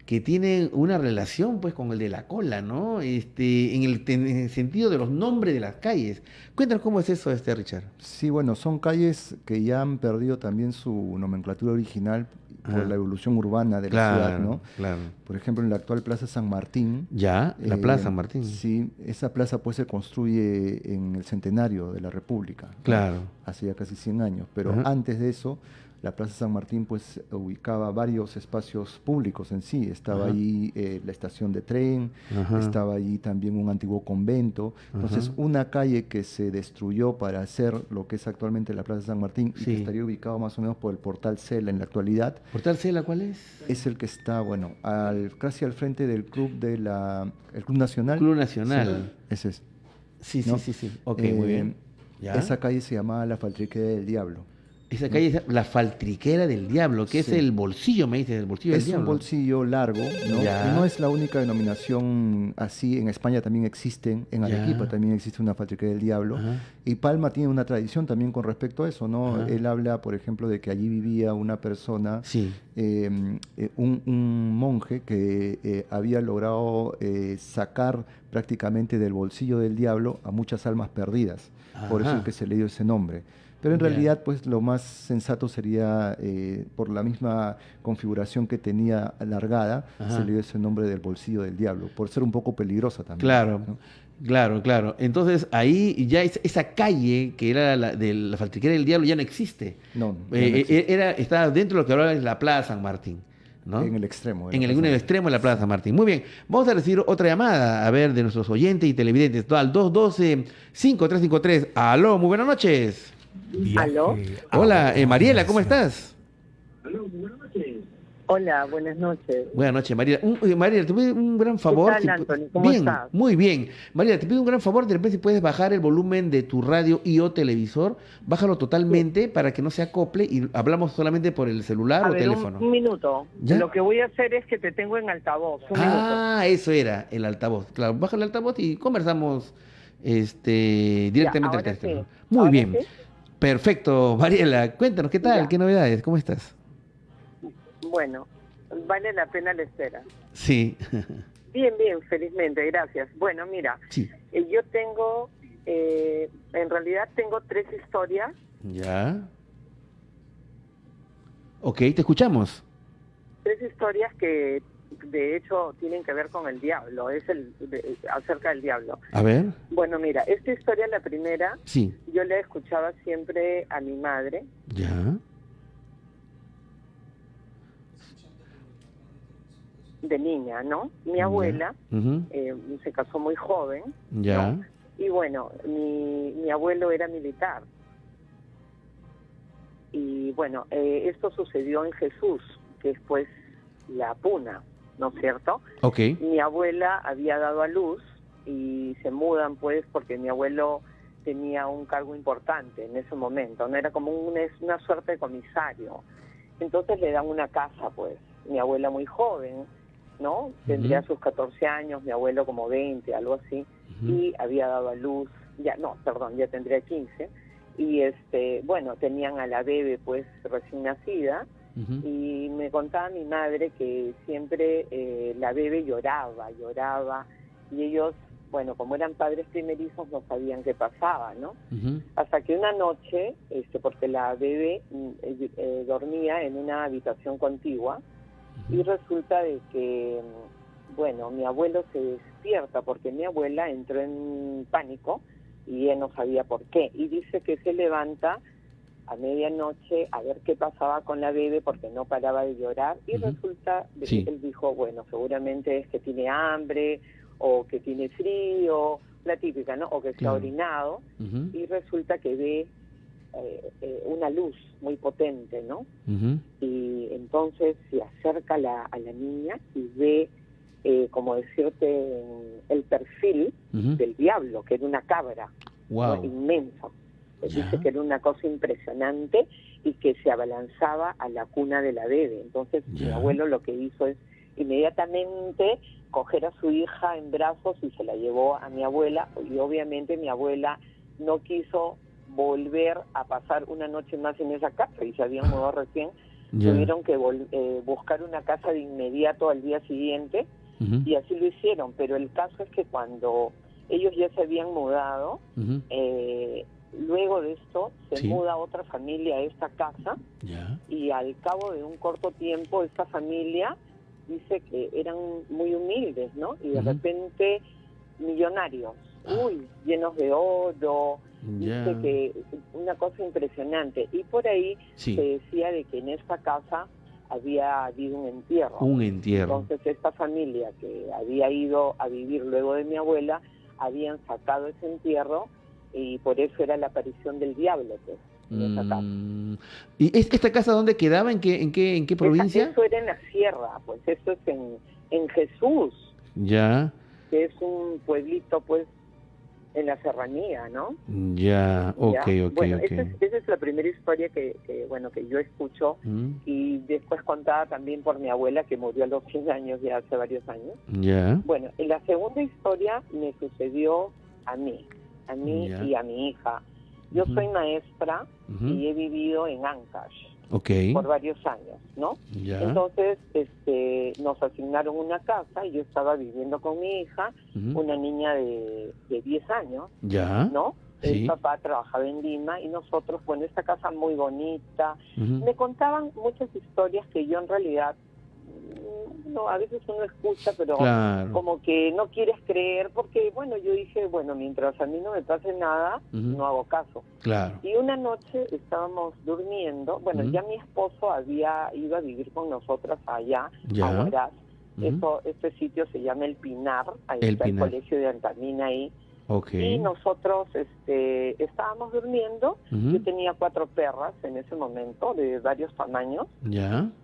que tienen una relación pues con el de la cola, ¿no? En el sentido de los nombres de las calles. Cuéntanos cómo es eso, Richard. Sí, bueno, son calles que ya han perdido también su nomenclatura original, por la evolución urbana de la ciudad, ¿no? Claro. Por ejemplo, en la actual Plaza San Martín. Ya, la Plaza San Martín. Sí, esa plaza pues se construye en el centenario de la República. Claro. Hace ya casi 100 años, pero antes de eso, la Plaza San Martín pues ubicaba varios espacios públicos en sí. Estaba ahí la estación de tren, estaba ahí también un antiguo convento. Entonces, una calle que se destruyó para hacer lo que es actualmente la Plaza San Martín y que estaría ubicado más o menos por el Portal Cela en la actualidad. ¿Portal Cela cuál es? Es el que está, bueno, casi al frente del club el Club Nacional. Club Nacional. Sí, ese es. Sí, ¿no? sí. Ok, muy bien. ¿Ya? Esa calle se llamaba La Faltriquera del Diablo. Esa calle es La Faltriquera del Diablo, que es el bolsillo, me dices, el bolsillo del diablo. Es un bolsillo largo, ¿no? Y no es la única denominación así. En España también existen, en Arequipa también existe una Faltriquera del Diablo. Y Palma tiene una tradición también con respecto a eso, ¿no? Él habla, por ejemplo, de que allí vivía una persona, un monje que había logrado sacar prácticamente del bolsillo del diablo a muchas almas perdidas. Por eso es que se le dio ese nombre. Pero en realidad, pues lo más sensato sería, por la misma configuración que tenía alargada, se le dio ese nombre del bolsillo del diablo, por ser un poco peligrosa también. Claro, ¿no? Claro. Entonces ahí ya esa calle que era de la Faltriquera del Diablo ya no existe. No existe. Estaba dentro de lo que ahora es la Plaza San Martín, ¿no? En el extremo. En el extremo de la Plaza San Martín. Muy bien, vamos a recibir otra llamada, a ver, de nuestros oyentes y televidentes. Al 212-5353. Aló, muy buenas noches. ¿Aló? Hola, Mariela, ¿cómo estás? Aló, buenas noches. Hola, buenas noches. Buenas noches, Mariela. Mariela, te pido un gran favor. ¿Qué tal, Anthony? ¿Cómo estás? Muy bien. Mariela, te pido un gran favor, de repente si puedes bajar el volumen de tu radio y o televisor, bájalo totalmente para que no se acople y hablamos solamente por el celular o teléfono. Un minuto. ¿Ya? Lo que voy a hacer es que te tengo en altavoz. Minuto. Eso era, el altavoz. Claro, baja el altavoz y conversamos directamente al teléfono. Sí. Muy bien. Sí. Perfecto, Mariela, cuéntanos, ¿qué tal? ¿Qué novedades? ¿Cómo estás? Bueno, vale la pena la espera. Sí. Bien, felizmente, gracias. Bueno, mira, yo tengo, en realidad tengo 3 historias. Ya. Ok, te escuchamos. 3 historias que de hecho tienen que ver con el diablo, acerca del diablo. A ver. Bueno, mira, esta historia, la primera, yo la escuchaba siempre a mi madre. Ya. De niña, ¿no? Mi abuela se casó muy joven. Ya. ¿no? Y bueno, mi abuelo era militar. Y bueno, esto sucedió en Jesús, que es pues la Puna, ¿no es cierto? Ok. Mi abuela había dado a luz y se mudan pues porque mi abuelo tenía un cargo importante en ese momento, no era como una suerte de comisario. Entonces le dan una casa pues, mi abuela muy joven, ¿no? Tendría sus 14 años, mi abuelo como 20, algo así, y había dado a luz, ya tendría 15, y bueno, tenían a la bebé pues recién nacida, y me contaba mi madre que siempre la bebé lloraba, y ellos, bueno, como eran padres primerizos no sabían qué pasaba, ¿no? Hasta que una noche, porque la bebé dormía en una habitación contigua, y resulta de que, bueno, mi abuelo se despierta porque mi abuela entró en pánico y él no sabía por qué, y dice que se levanta a medianoche a ver qué pasaba con la bebé porque no paraba de llorar, y resulta de que él dijo, bueno, seguramente es que tiene hambre o que tiene frío, la típica, ¿no? O que se ha orinado, y resulta que ve una luz muy potente, ¿no? Y entonces se acerca a la niña y ve, como decirte, el perfil del diablo, que era una cabra, ¿no? Inmenso. Dice que era una cosa impresionante y que se abalanzaba a la cuna de la bebé. Entonces mi abuelo lo que hizo es inmediatamente coger a su hija en brazos y se la llevó a mi abuela, y obviamente mi abuela no quiso volver a pasar una noche más en esa casa y se habían mudado recién. Tuvieron que buscar una casa de inmediato al día siguiente, y así lo hicieron, pero el caso es que cuando ellos ya se habían mudado, luego de esto se muda otra familia a esta casa y al cabo de un corto tiempo esta familia dice que eran muy humildes, ¿no? Y de repente millonarios, llenos de oro, dice que una cosa impresionante. Y por ahí se decía de que en esta casa había habido un entierro. Un entierro. Entonces esta familia que había ido a vivir luego de mi abuela, habían sacado ese entierro y por eso era la aparición del diablo, pues, en esa casa. ¿Y esta casa dónde quedaba? ¿En qué provincia? Eso era en la sierra, pues eso es en Jesús. Ya. Que es un pueblito, pues, en la serranía, ¿no? Ya, ok. Bueno, esa es la primera historia que yo escucho y después contada también por mi abuela que murió a los 100 años, ya hace varios años. Ya. Bueno, en la segunda historia me sucedió a mí y a mi hija. Yo soy maestra y he vivido en Ancash por varios años, ¿no? Ya. Entonces, nos asignaron una casa y yo estaba viviendo con mi hija, una niña de 10 años, ¿no? El papá trabajaba en Lima y nosotros, bueno, esta casa muy bonita. Me contaban muchas historias que yo en realidad, a veces uno escucha, pero como que no quieres creer, porque, bueno, yo dije, bueno, mientras a mí no me pase nada, no hago caso. Claro. Y una noche estábamos durmiendo, bueno, ya mi esposo había ido a vivir con nosotras allá, a Huaraz. Este sitio se llama El Pinar, ahí está el colegio de Antamina ahí. Y nosotros estábamos durmiendo. Yo tenía 4 perras en ese momento de varios tamaños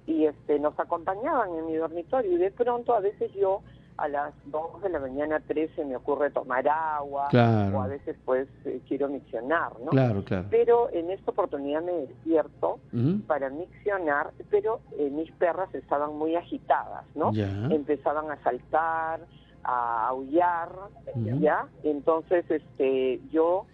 y nos acompañaban en mi dormitorio y de pronto a veces yo a las 2 de la mañana, 3 se me ocurre tomar agua o a veces pues quiero miccionar, ¿no? Claro. Pero en esta oportunidad me despierto para miccionar, pero mis perras estaban muy agitadas, ¿no? Empezaban a saltar, a aullar, entonces yo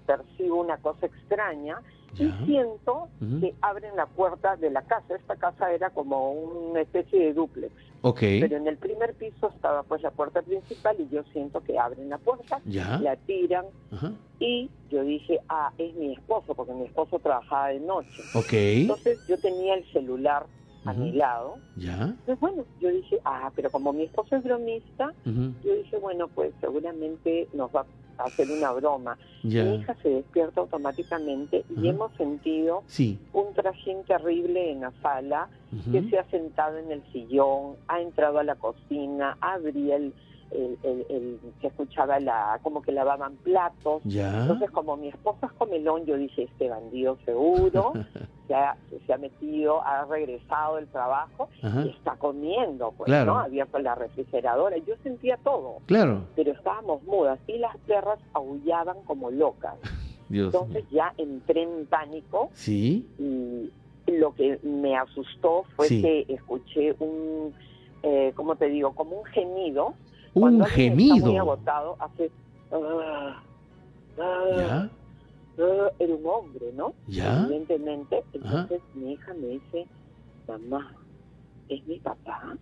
percibo una cosa extraña y siento que abren la puerta de la casa. Esta casa era como una especie de dúplex, pero en el primer piso estaba pues la puerta principal y yo siento que abren la puerta, la tiran y yo dije, es mi esposo, porque mi esposo trabajaba de noche. Entonces yo tenía el celular a mi lado. Entonces, bueno, yo dije, pero como mi esposo es bromista, yo dije, bueno, pues seguramente nos va a hacer una broma. Mi hija se despierta automáticamente y hemos sentido un trajín terrible en la sala, que se ha sentado en el sillón, ha entrado a la cocina, abría se escuchaba como que lavaban platos. Entonces, como mi esposa es comelón, yo dije, este bandido seguro se ha metido, ha regresado del trabajo y está comiendo, pues, ¿no? Había con la refrigeradora, yo sentía todo, pero estábamos mudas y las perras aullaban como locas. Entonces ya entré en pánico y lo que me asustó fue que escuché ¿cómo te digo? Como un gemido. Un gemido. Está muy agotado, hace era un hombre, ¿no? Evidentemente. Entonces mi hija me dice, mamá, ¿es mi papá?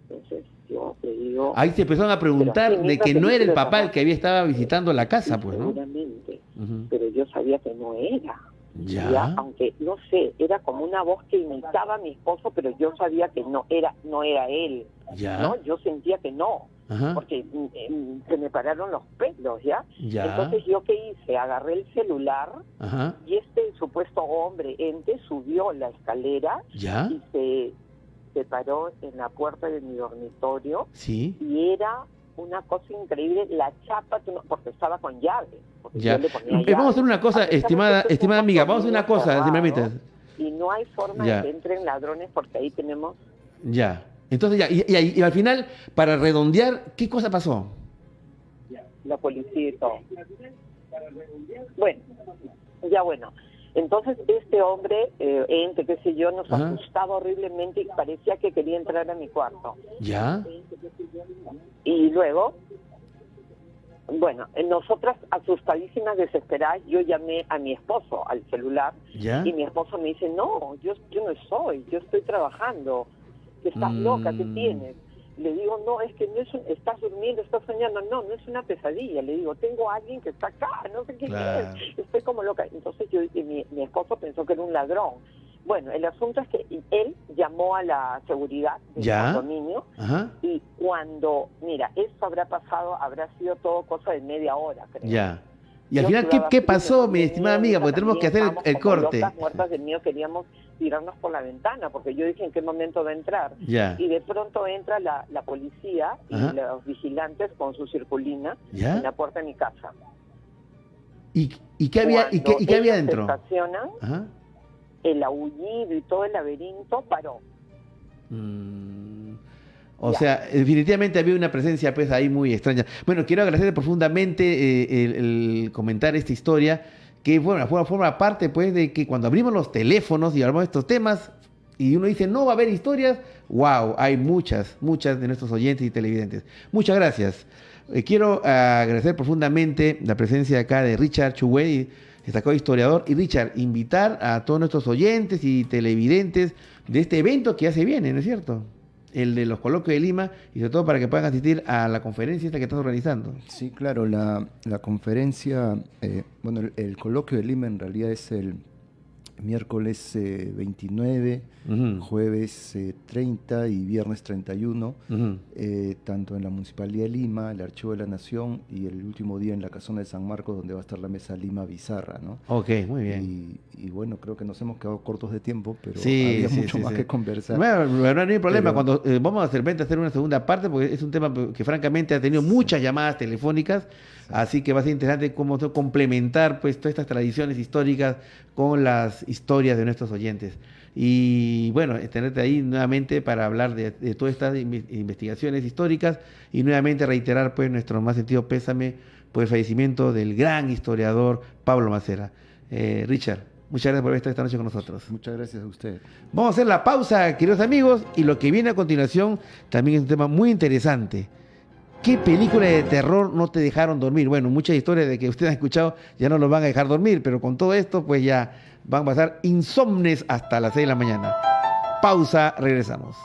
Entonces yo le digo... Ahí se empezaron a preguntar de que no era el papá el que había estado visitando la casa, pues, ¿no? Seguramente, pero yo sabía que no era. Aunque, no sé, era como una voz que imitaba a mi esposo, pero yo sabía que no era él, ¿no? Yo sentía que no, porque se me pararon los pelos, Entonces, ¿yo qué hice? Agarré el celular y este supuesto ente subió la escalera y se paró en la puerta de mi dormitorio y era una cosa increíble, la chapa, porque estaba con llave. Vamos a hacer una cosa, estimada amiga, vamos a hacer una cosa, si me permites. Y no hay forma de que entren ladrones porque ahí tenemos... Entonces y al final, para redondear, ¿qué cosa pasó? La policía y todo. Bueno. Entonces este hombre, qué sé yo, nos asustaba horriblemente y parecía que quería entrar a mi cuarto. Y luego, bueno, nosotras asustadísimas, desesperadas, yo llamé a mi esposo al celular y mi esposo me dice, no, yo no soy, yo estoy trabajando, que estás loca, ¿qué tienes? Le digo, no, es que no es estás durmiendo, estás soñando. No es una pesadilla. Le digo, tengo a alguien que está acá, no sé qué es. Estoy como loca. Entonces mi esposo pensó que era un ladrón. Bueno, el asunto es que él llamó a la seguridad del condominio y cuando, mira, esto habrá sido todo cosa de media hora, creo. Ya. Y al final, ¿qué pasó, mi estimada amiga? Porque tenemos que hacer el corte. Locas, muertas de miedo, queríamos tirarnos por la ventana, porque yo dije, ¿en qué momento va a entrar? Y de pronto entra la policía y los vigilantes con su circulina en la puerta de mi casa. ¿Y qué había, y qué había dentro? Se estacionan, el aullido y todo el laberinto paró. O sea, definitivamente había una presencia pues ahí muy extraña. Bueno, quiero agradecer profundamente el comentar esta historia, que bueno, forma parte pues de que cuando abrimos los teléfonos y hablamos de estos temas y uno dice no va a haber historias, wow, hay muchas de nuestros oyentes y televidentes. Muchas gracias. Quiero agradecer profundamente la presencia acá de Richard Chuguey, destacado historiador. Y Richard, invitar a todos nuestros oyentes y televidentes de este evento que ya se viene, ¿no es cierto? El de los coloquios de Lima, y sobre todo para que puedan asistir a la conferencia esta que estás organizando. Sí, claro, la conferencia, bueno, el coloquio de Lima en realidad es el miércoles 29, jueves 30 y viernes 31, tanto en la Municipalidad de Lima, el Archivo de la Nación, y el último día en la Casona de San Marcos, donde va a estar la mesa Lima Bizarra, ¿no? Ok, muy bien. Y bueno, creo que nos hemos quedado cortos de tiempo, pero había mucho más que conversar. Bueno, no hay problema, cuando vamos de repente a hacer una segunda parte, porque es un tema que francamente ha tenido muchas llamadas telefónicas, así que va a ser interesante cómo complementar pues todas estas tradiciones históricas con las historias de nuestros oyentes. Y bueno, tenerte ahí nuevamente para hablar de todas estas investigaciones históricas y nuevamente reiterar pues nuestro más sentido pésame por el fallecimiento del gran historiador Pablo Macera. Richard, muchas gracias por estar esta noche con nosotros. Muchas gracias a usted. Vamos a hacer la pausa, queridos amigos, y lo que viene a continuación también es un tema muy interesante. ¿Qué película de terror no te dejaron dormir? Bueno, muchas historias de que ustedes han escuchado ya no los van a dejar dormir, pero con todo esto pues ya van a pasar insomnes hasta las 6 de la mañana. Pausa, regresamos.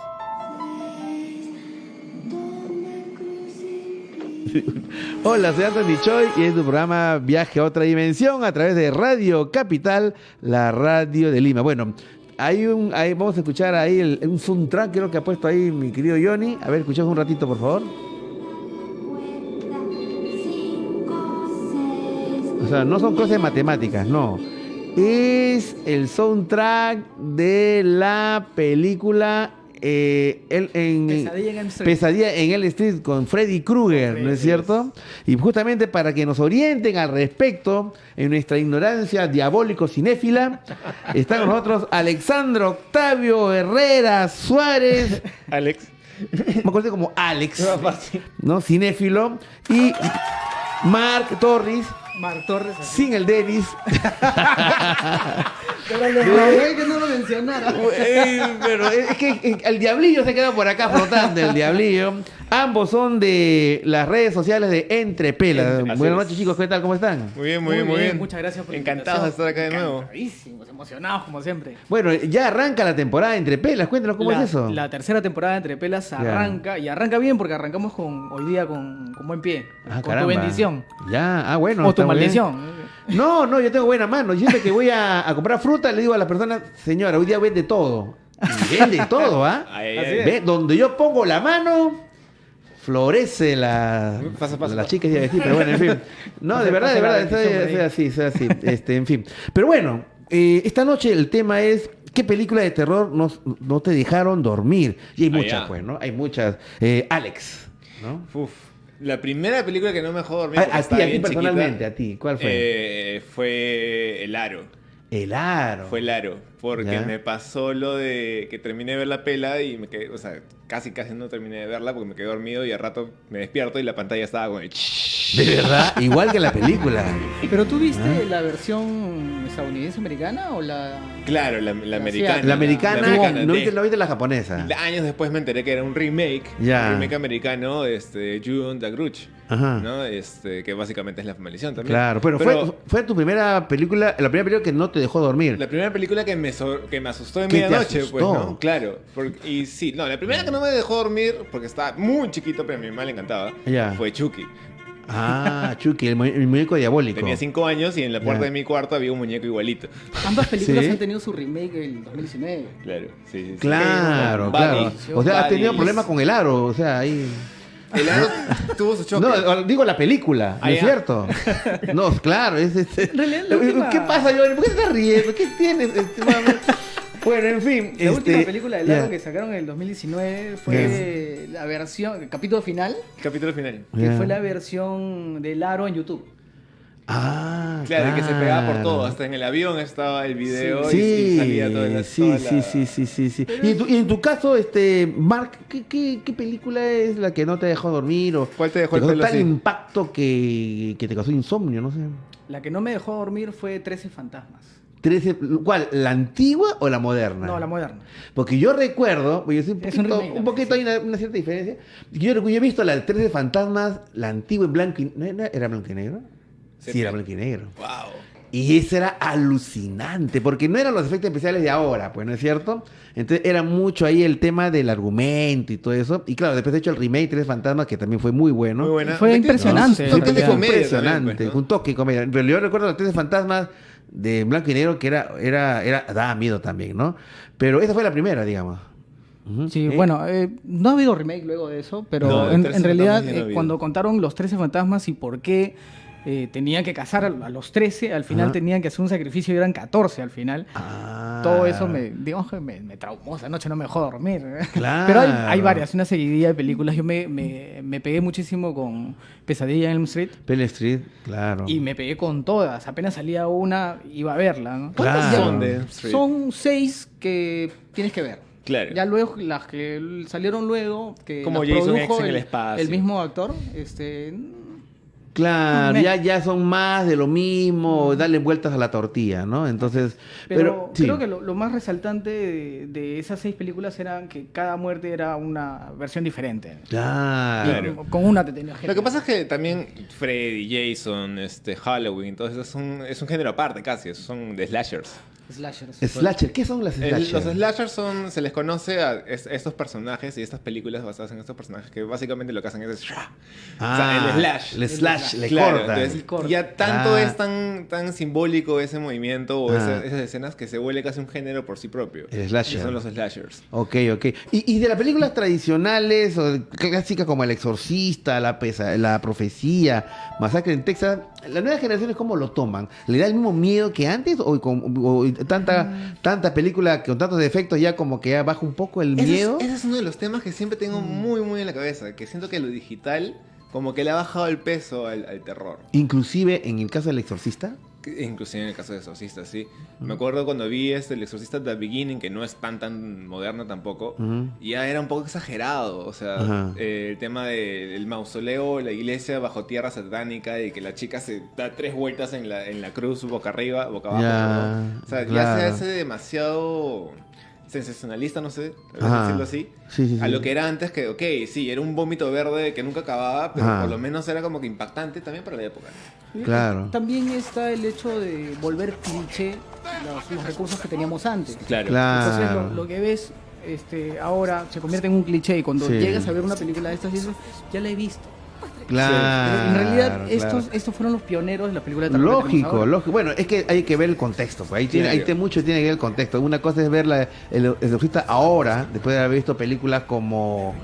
Hola, soy Anthony Choi y es tu programa Viaje a otra dimensión a través de Radio Capital, la radio de Lima. Bueno, ahí vamos a escuchar ahí un soundtrack, creo que ha puesto ahí mi querido Johnny. A ver, escuchamos un ratito, por favor. O sea, no son cosas de matemáticas, no. Es el soundtrack de la película Pesadilla en Elm Street con Freddy Krueger, ¿no es cierto? Y justamente para que nos orienten al respecto, en nuestra ignorancia diabólico cinéfila, está con nosotros Alexandro Octavio Herrera Suárez. Alex. Me acuerdo como Alex, ¿no? Cinéfilo. Y Mark Torres, sin el Dennis. Pero que no lo mencionara. Pero es que el Diablillo se queda por acá flotando, el Diablillo. Ambos son de las redes sociales de Entre Pelas. Buenas noches, chicos, ¿qué tal? ¿Cómo están? Muy bien. Muchas gracias por encantados de estar acá de nuevo. Emocionados como siempre. Bueno, ya arranca la temporada de Entre Pelas, cuéntanos cómo es eso. La tercera temporada de Entre Pelas arranca, y arranca bien porque arrancamos hoy día con buen pie. Con caramba. Tu bendición. Ya, bueno. O tu maldición. No, yo tengo buena mano. Yo siempre que voy a comprar fruta le digo a la persona, señora, hoy día vende todo. Y vende todo, ¿ah? ¿Ve? Donde yo pongo la mano, florece la chica de vestir, pero bueno, en fin. No, de verdad, es así. En fin. Pero bueno, esta noche el tema es ¿qué película de terror no te dejaron dormir? Y hay muchas, pues, ¿no? Hay muchas. Alex, ¿no? La primera película que no me dejó dormir a ti personalmente, a ti, ¿cuál fue? Fue El Aro. El Aro. Fue El Aro, porque me pasó lo de que terminé de ver la pela y me quedé, o sea, casi no terminé de verla porque me quedé dormido y al rato me despierto y la pantalla estaba con el... ¿De verdad? Igual que la película. ¿Pero tú viste la versión estadounidense americana o la...? Claro, la americana. La americana, no viste la japonesa. Años después me enteré que era un remake. Un remake americano, June the Grudge. ¿no? Que básicamente es La Maldición también. Claro, pero fue tu primera película, la primera película que no te dejó dormir. La primera película que me asustó en medianoche, pues, ¿no? Claro. Y sí, no, la primera que no me dejó dormir, porque estaba muy chiquito, pero a mi mamá le encantaba, fue Chucky. Chucky, el muñeco diabólico. Tenía 5 años y en la puerta de mi cuarto había un muñeco igualito. Ambas películas han tenido su remake en 2019. Claro, sí. Claro. O sea, has tenido problemas con el aro, o sea, ahí... El aro tuvo su choque. No, digo la película, ¿no es cierto? No, claro, ¿qué pasa, Johnny? ¿Por qué te estás riendo? ¿Qué tienes? Bueno, en fin. La última película de Aro que sacaron en el 2019 fue la versión, el capítulo final. Que fue la versión del Aro en YouTube. Claro, que se pegaba por todo. Hasta en el avión estaba el video y salía todo el... Sí. Y en tu caso, Mark, ¿qué película es la que no te dejó dormir? ¿Cuál te dejó el pelo tal impacto que te causó insomnio? No sé. La que no me dejó dormir fue 13 fantasmas. ¿Cuál? ¿La antigua o la moderna? No, la moderna. Porque yo recuerdo, un poquito hay una cierta diferencia. Yo he visto la de 13 fantasmas, la antigua en blanco y negro. ¿Era blanco y negro? Sí, era blanco y negro. Wow. Y eso era alucinante, porque no eran los efectos especiales de ahora, pues, ¿no es cierto? Entonces era mucho ahí el tema del argumento y todo eso. Y claro, después he hecho el remake 13 fantasmas, que también fue muy bueno. Muy buena. Fue impresionante. Fue impresionante, pues, ¿no? Un toque de comedia. Pero yo recuerdo los 13 fantasmas de blanco y negro que daba miedo también, ¿no? Pero esa fue la primera, digamos. Sí, bueno, no ha habido remake luego de eso, pero en realidad cuando contaron los 13 fantasmas y por qué tenían que cazar a los 13, al final tenían que hacer un sacrificio y eran 14 al final. Todo eso me traumó, esa noche no me dejó dormir. Claro. Pero hay varias, una seguidilla de películas. Yo me pegué muchísimo con Pesadilla en Elm Street. Elm Street, claro. Y me pegué con todas. Apenas salía una, iba a verla, ¿no? Claro. Son de Elm Street? Son 6 que tienes que ver. Claro. Ya luego, las que salieron luego, que como las Jason produjo X en el espacio. el mismo actor, Claro, ya son más de lo mismo, darle vueltas a la tortilla, ¿no? Entonces, pero creo que lo más resaltante de esas 6 películas era que cada muerte era una versión diferente. Claro. Con una te tenías que... Lo que pasa es que también Freddy, Jason, Halloween, todo eso es un género aparte casi, son de slashers. Slasher, ¿qué son las slashers? Los slashers se les conoce a estos personajes y estas películas basadas en estos personajes que básicamente lo que hacen es el slash. El slash, le claro, cortan. Entonces, ya tanto es tan simbólico ese movimiento o esas escenas que se vuelve casi un género por sí propio. El slasher. Que son los slashers. Ok. Y de las películas tradicionales o clásicas como El Exorcista, La Profecía, Masacre en Texas, ¿las nuevas generaciones cómo lo toman? ¿Le da el mismo miedo que antes o tanta película con tantos defectos ya como que ya baja un poco el miedo? Ese es uno de los temas que siempre tengo muy muy en la cabeza, que siento que lo digital como que le ha bajado el peso al terror. Inclusive en el caso del Exorcista. Inclusive en el caso de Exorcista, sí. Me acuerdo cuando vi El Exorcista The Beginning, que no es tan moderna tampoco, ya era un poco exagerado. O sea, el tema del mausoleo, la iglesia bajo tierra satánica y que la chica se da 3 vueltas en la cruz boca arriba, boca abajo. ¿No? O sea, ya se hace demasiado sensacionalista, no sé, decirlo así, a lo que era antes, que sí, era un vómito verde que nunca acababa, pero por lo menos era como que impactante también para la época. Claro. También está el hecho de volver cliché los recursos que teníamos antes. Claro. Entonces lo que ves ahora se convierte en un cliché y cuando llegas a ver una película de estas dices, ya la he visto. Claro. En realidad estos fueron los pioneros de la película de terror. Lógico. Bueno, es que hay que ver el contexto. Pues. Mucho tiene que ver el contexto. Una cosa es ver el Exorcista ahora, después de haber visto películas como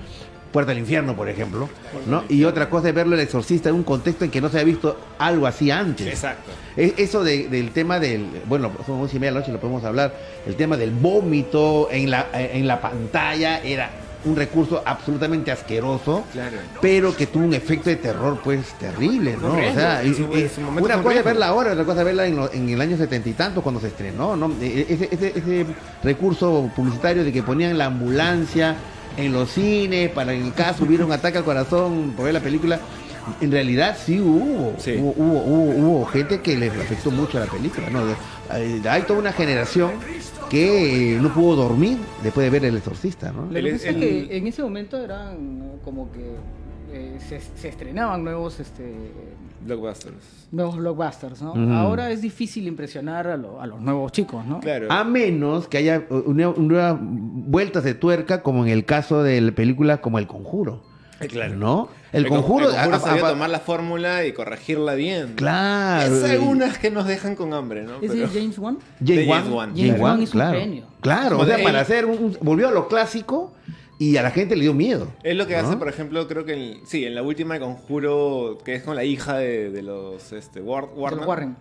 Puerta al Infierno, por ejemplo, ¿no? Y otra cosa es verlo El Exorcista en un contexto en que no se había visto algo así antes. Exacto. Eso del tema del... Bueno, son 11:30 de la noche, lo podemos hablar. El tema del vómito en la pantalla era un recurso absolutamente asqueroso, pero que tuvo un efecto de terror pues terrible, ¿no? O sea, una cosa es verla ahora, otra cosa es verla en el año 70 y tanto cuando se estrenó, ¿no? Ese recurso publicitario de que ponían la ambulancia en los cines para en el caso hubiera un ataque al corazón por ver la película. En realidad sí hubo gente que les afectó mucho a la película, ¿no? Hay toda una generación que no pudo dormir después de ver El Exorcista, ¿no? Lo que pasa es que en ese momento eran como que se estrenaban nuevos blockbusters, ¿no? Ahora es difícil impresionar a los nuevos chicos, ¿no? Claro. A menos que haya nuevas vueltas de tuerca, como en el caso de películas como El Conjuro. Claro. ¿No? El Conjuro sabía tomar la fórmula y corregirla bien. Claro. Es algunas que nos dejan con hambre, ¿no? ¿Es de James Wan? James Wan es un genio. Claro, o sea, para hacer volvió a lo clásico y a la gente le dio miedo. Es lo que hace, por ejemplo, creo que en la última Conjuro, que es con la hija de los Warren.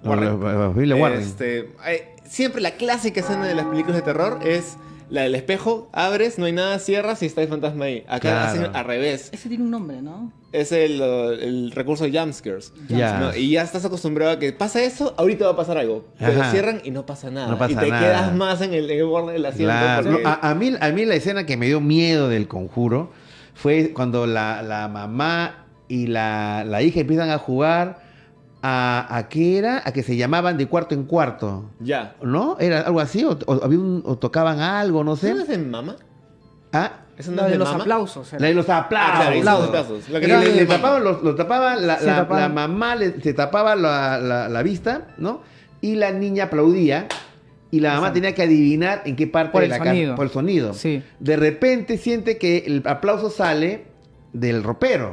Siempre la clásica escena de las películas de terror es la del espejo, abres, no hay nada, cierras y está el fantasma ahí. Acá hacen al revés. Ese tiene un nombre, ¿no? Es el recurso de jumpscares. ¿No? Y ya estás acostumbrado a que pasa eso, ahorita va a pasar algo. Pero cierran y no pasa nada. Y te quedas más en el borde del asiento. Claro. Porque... a mí la escena que me dio miedo del Conjuro fue cuando la mamá y la hija empiezan a jugar a ¿qué era? A que se llamaban de cuarto en cuarto. Ya. ¿No? ¿Era algo así? ¿O tocaban algo? No sé. ¿No es de mamá? ¿Ah? La de los aplausos. La de los aplausos. Le tapaban, la mamá se tapaba la vista, ¿no? Y la niña aplaudía. Y la mamá tenía que adivinar en qué parte de la casa. Por el sonido. Sí. De repente siente que el aplauso sale del ropero.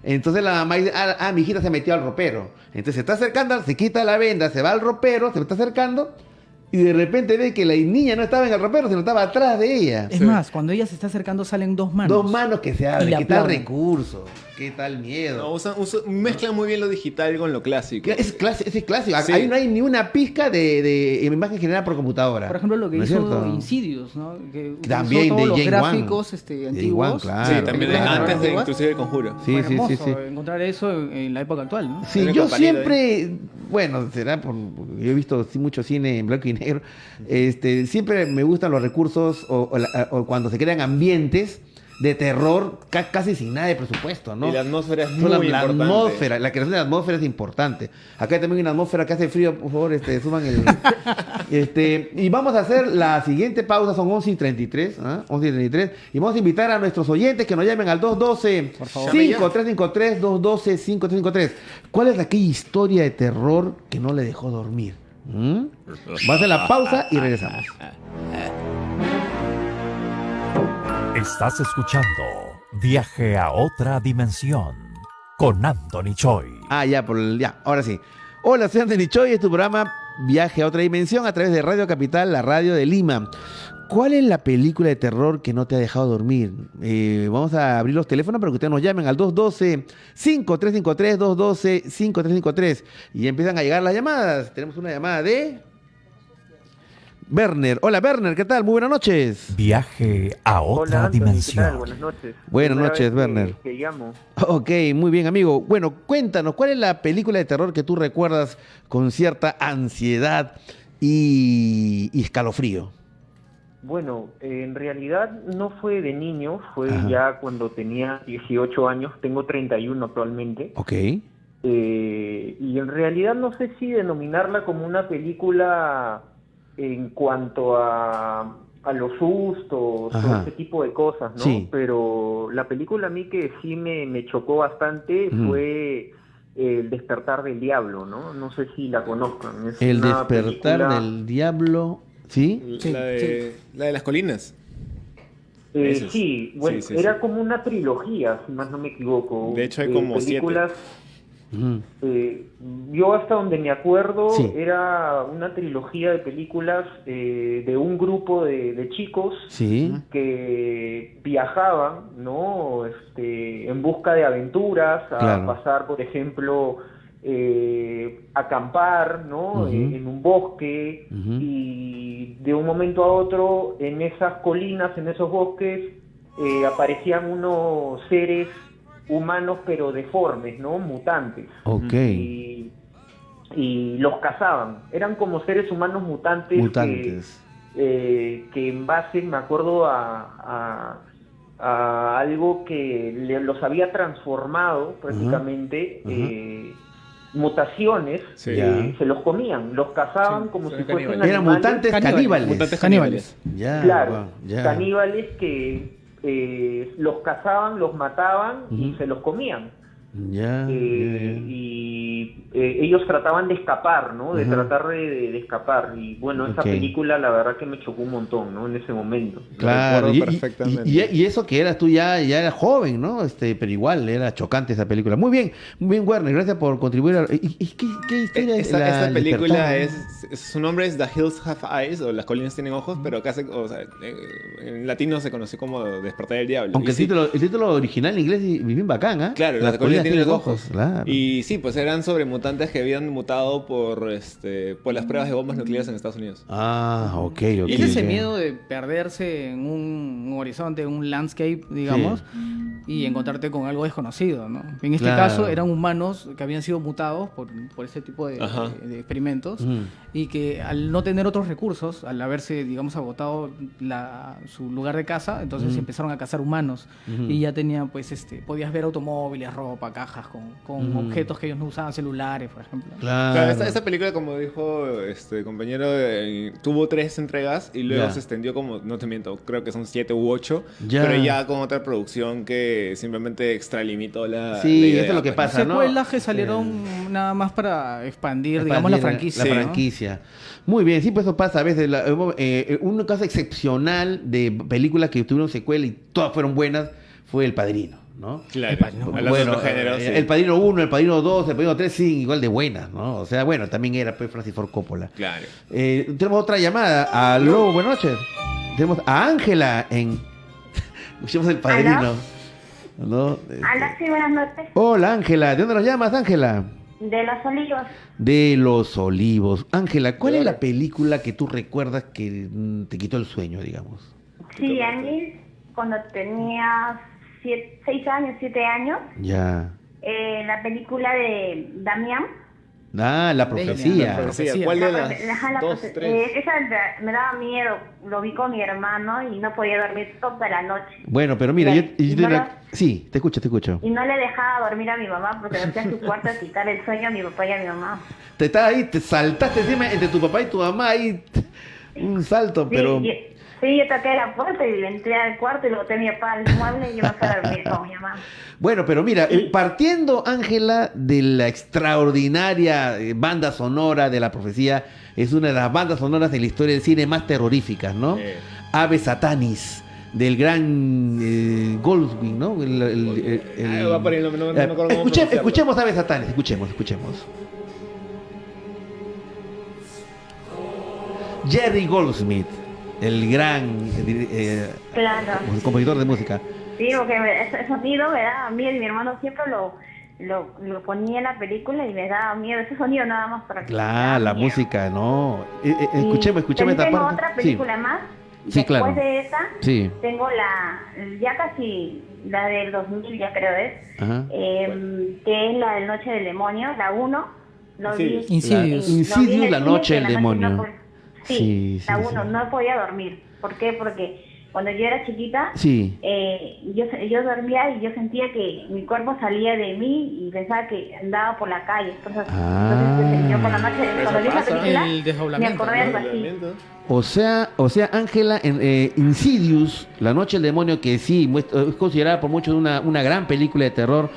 Entonces la mamá dice, mi hijita se metió al ropero. Entonces se está acercando, se quita la venda, se va al ropero, se está acercando. Y de repente ve que la niña no estaba en el ropero, sino estaba atrás de ella. Es más, cuando ella se está acercando salen dos manos. Dos manos que se abren. ¿Qué tal recurso? ¿Qué tal miedo? No, mezclan muy bien lo digital con lo clásico. Es clásico. Sí. Ahí no hay ni una pizca de imagen generada por computadora. Por ejemplo, lo que hizo Insidious, ¿no? Que también todos de los James gráficos antiguos. Wan, claro. Sí, también antes de inclusive El Conjuro. Sí. Encontrar eso en la época actual, ¿no? Sí, yo siempre, bueno, será por yo he visto mucho cine en blanco y negro. Siempre me gustan los recursos o cuando se crean ambientes de terror casi sin nada de presupuesto, ¿no? Y la atmósfera es muy importante. La creación de la atmósfera es importante. Acá hay también una atmósfera que hace frío, por favor, suban el... y vamos a hacer la siguiente pausa, son 11:33, 11:33, y vamos a invitar a nuestros oyentes que nos llamen al 212-5353, 212-5353. ¿Cuál es aquella historia de terror que no le dejó dormir? Vamos a hacer la pausa y regresamos. Estás escuchando Viaje a otra dimensión con Anthony Choi. Ya, ahora sí. Hola, soy Anthony Choi, es tu programa Viaje a otra dimensión a través de Radio Capital, la radio de Lima. ¿Cuál es la película de terror que no te ha dejado dormir? Vamos a abrir los teléfonos para que ustedes nos llamen al 212-5353, 212-5353. Y empiezan a llegar las llamadas. Tenemos una llamada de... Werner. Hola, Werner, ¿qué tal? Muy buenas noches. Viaje a otra dimensión. ¿Qué tal? Buenas noches. Buenas noches, Werner. Que llamo. Ok, muy bien, amigo. Bueno, cuéntanos, ¿cuál es la película de terror que tú recuerdas con cierta ansiedad y escalofrío? Bueno, en realidad no fue de niño, fue ya cuando tenía 18 años, tengo 31 actualmente. Ok. Y en realidad no sé si denominarla como una película... en cuanto a los sustos, todo ese tipo de cosas, ¿no? Sí. Pero la película a mí que sí me chocó bastante fue El despertar del diablo, ¿no? No sé si la conozcan. Es El despertar del diablo, ¿sí? La de las colinas. Sí, bueno, era como una trilogía, si más no me equivoco. De hecho hay como películas, 7. Yo hasta donde me acuerdo era una trilogía de películas de un grupo de chicos que viajaban, ¿no? En busca de aventuras, a pasar, por ejemplo, acampar, ¿no? En un bosque, y de un momento a otro en esas colinas, en esos bosques, aparecían unos seres humanos pero deformes, ¿no? Mutantes. Ok. Y los cazaban. Eran como seres humanos mutantes. Que en base, me acuerdo, a algo que los había transformado prácticamente, mutaciones, se los comían, los cazaban como si fuesen animales. Eran mutantes caníbales. Claro, caníbales que los cazaban, los mataban y se los comían. Y ellos trataban de escapar, ¿no? De tratar de escapar. Y bueno, esa película la verdad que me chocó un montón, ¿no? En ese momento. Claro, y eso que eras tú ya eras joven, ¿no? Pero igual era chocante esa película. Muy bien, Werner, gracias por contribuir. ¿Qué historia es esta película? Su nombre es The Hills Have Eyes, o Las colinas tienen ojos, pero acá en latino se conoció como Despertar del Diablo. Aunque el título original en inglés es bien bacán, ¿ah? Claro, Las colinas tienen ojos. Claro. Y sí, pues eran sobre mutantes que habían mutado por las pruebas de bombas nucleares en Estados Unidos. Ok. Y es ese miedo de perderse en un horizonte, en un landscape, digamos, y encontrarte con algo desconocido, ¿no? En este caso eran humanos que habían sido mutados por ese tipo de experimentos y que al no tener otros recursos, al haberse, digamos, agotado su lugar de caza, entonces empezaron a cazar humanos y ya tenían, pues, podías ver automóviles, ropa, cajas con objetos que ellos no usaban, celulares, por ejemplo. Claro, esta película, como dijo compañero, tuvo 3 entregas y luego se extendió como, no te miento, creo que son 7 u 8, pero ya con otra producción que simplemente extralimitó la idea. Esto es lo que pasa, ¿no? Secuelas que salieron nada más para expandir, digamos, la franquicia. Muy bien, sí, pues eso pasa a veces. Un caso excepcional de películas que tuvieron secuela y todas fueron buenas fue El Padrino, ¿no? Claro, El Padrino 1, El Padrino 2, El Padrino 3, sí, igual de buenas, ¿no? O sea, bueno, también era pues Francis Ford Coppola. Claro. Tenemos otra llamada. Aló, buenas noches. Tenemos a Ángela en... Escuchemos El Padrino. ¿No? Hola, sí, buenas noches. Hola, Ángela. ¿De dónde nos llamas, Ángela? De Los Olivos. De Los Olivos. Ángela, ¿cuál es la película que tú recuerdas que te quitó el sueño, digamos? Sí, a mí, cuando tenía 6 años, 7 años. Ya. La película de Damián. La profecía. ¿Cuál de las 2, 3? Esa me daba miedo. Lo vi con mi hermano y no podía dormir toda la noche. Bueno, pero mira, sí, te escucho. Y no le dejaba dormir a mi mamá porque me fui a su cuarto a quitar el sueño a mi papá y a mi mamá. Te saltaste encima entre tu papá y tu mamá ahí, un salto, pero... Sí, yo toqué la puerta y entré al cuarto y lo boté a mi papá al mueble y yo me fui a dormir con mi mamá. Bueno, pero mira, partiendo, Ángela, de la extraordinaria banda sonora de La Profecía, es una de las bandas sonoras de la historia del cine más terroríficas, ¿no? Ave Satanis, del gran Goldwyn, ¿no? Va por ahí, no me acuerdo cómo escuchemos Ave Satanis, escuchemos. Jerry Goldsmith, el gran compositor de música. Sí, porque ese sonido me daba miedo y mi hermano siempre lo ponía en la película y me daba miedo. Ese sonido nada más para que... Claro, la música, no. Escuchemos esta parte. Tengo otra película más. Sí, claro. Después de esa, tengo ya casi la del 2000, ya creo que es la del Noche del Demonio, la 1. Insidious, la Noche del Demonio. La 1, no podía dormir. ¿Por qué? Porque cuando yo era chiquita, yo dormía y yo sentía que mi cuerpo salía de mí y pensaba que andaba por la calle. Entonces yo por la noche, cuando vi la película, me acordé de algo así. O sea, Ángela, Insidious, La Noche del Demonio, que sí es considerada por muchos una gran película de terror,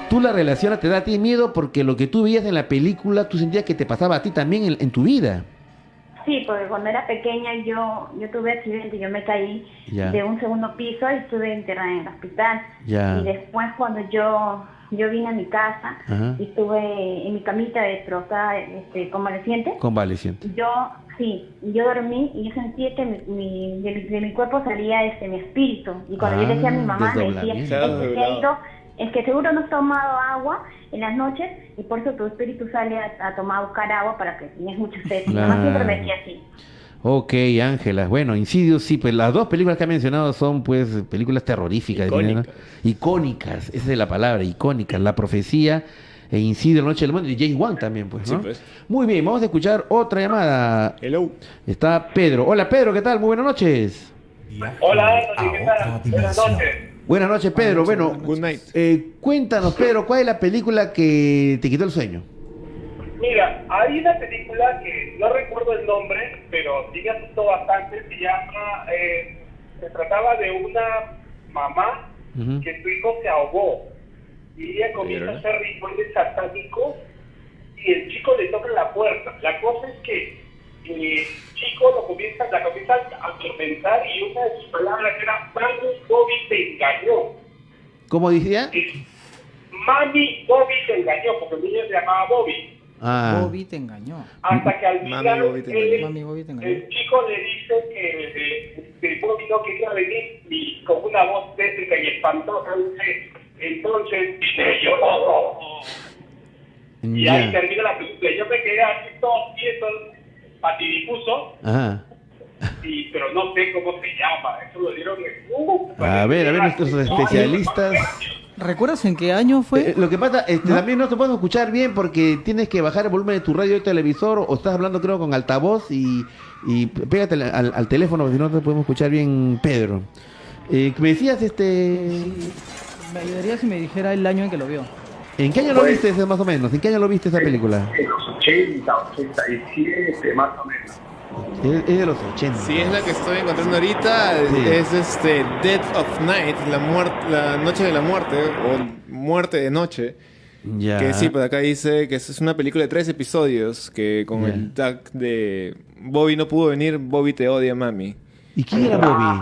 tú la relacionas, te da a ti miedo porque lo que tú veías en la película, tú sentías que te pasaba a ti también en tu vida. Sí, porque cuando era pequeña yo tuve accidente, yo me caí de un segundo piso y estuve internada en el hospital. Y después cuando yo vine a mi casa y estuve en mi camita destrozada, convaleciente. Yo dormí y yo sentí que de mi cuerpo salía mi espíritu. Y cuando yo decía a mi mamá, me decía, es que seguro no has tomado agua en las noches y por eso tu espíritu sale a tomar a buscar agua para que tengas mucha sed. Mi mamá siempre me decía así. Ok, Ángela. Bueno, Insidious, sí, pues las dos películas que ha mencionado son pues películas terroríficas. Icónicas, esa es la palabra, icónicas. La Profecía e Insidious, La Noche del Demonio, y James Wan también, pues, ¿no? Sí, pues. Muy bien, vamos a escuchar otra llamada. Hello. Está Pedro. Hola, Pedro, ¿qué tal? Muy buenas noches. Hola, ¿qué tal? Buenas noches. Buenas noches, Pedro. Bueno, good night. Cuéntanos, Pedro, ¿cuál es la película que te quitó el sueño? Mira, hay una película que no recuerdo el nombre, pero sí me asustó bastante. Se trataba de una mamá, que tu hijo se ahogó. Y ella comienza a hacer rituales satánicos y el chico le toca la puerta. La cosa es que el chico la comienza a atormentar y una de sus palabras era: Mami, Bobby te engañó. ¿Cómo decía? Mami, Bobby te engañó, porque el niño se llamaba Bobby. Bobby te engañó. Hasta que al final el chico le dice que Bobby no quería venir y con una voz tétrica y espantosa dice: entonces yo no. Y ahí termina la película. Yo me quedé así todo quieto, patidifuso. Pero no sé cómo se llama. Eso lo dieron a ver, nuestros especialistas. ¿Recuerdas en qué año fue? Lo que pasa, también no te puedo escuchar bien porque tienes que bajar el volumen de tu radio y televisor, o estás hablando creo con altavoz y pégate al teléfono, porque si no te podemos escuchar bien, Pedro. ¿Me decías Me ayudaría si me dijera el año en que lo vio. ¿En qué año lo viste más o menos? ¿En qué año lo viste esa película? En los 80, 87 más o menos. Es de los 80. Sí, es la que estoy encontrando ahorita. Sí. Es Death of Night, la noche de la muerte, o muerte de noche. Ya. Que sí, pues acá dice que es una película de 3 episodios, que con el tag de Bobby no pudo venir, Bobby te odia, mami. ¿Y quién era Bobby?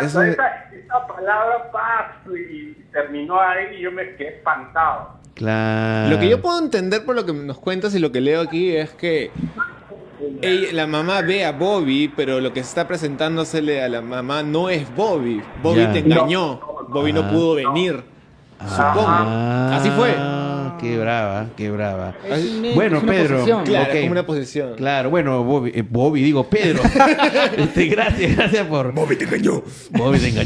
Esa palabra pasó y terminó ahí y yo me quedé espantado. Claro. Lo que yo puedo entender por lo que nos cuentas y lo que leo aquí es que la mamá ve a Bobby, pero lo que está presentándosele a la mamá no es Bobby. Bobby te engañó. Bobby no pudo venir. Supongo. Así fue. Qué brava. Bueno, Pedro. Claro, okay. Como una posesión. Claro, bueno, Pedro. Gracias por... Bobby te engañó.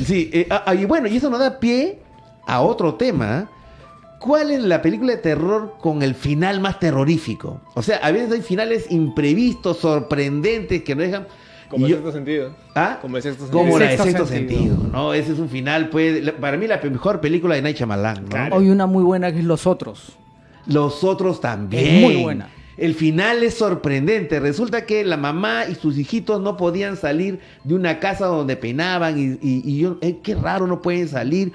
Sí, y bueno, y eso nos da pie a otro tema. ¿Cuál es la película de terror con el final más terrorífico? O sea, a veces hay finales imprevistos, sorprendentes, que no dejan... Como el sexto sentido. Como el sexto sentido, ¿no? Ese es un final, pues, para mí la mejor película de Night Shyamalan, ¿no? Claro. Hay una muy buena que es Los Otros. Los Otros también. Es muy buena. El final es sorprendente. Resulta que la mamá y sus hijitos no podían salir de una casa donde penaban y yo, qué raro, no pueden salir.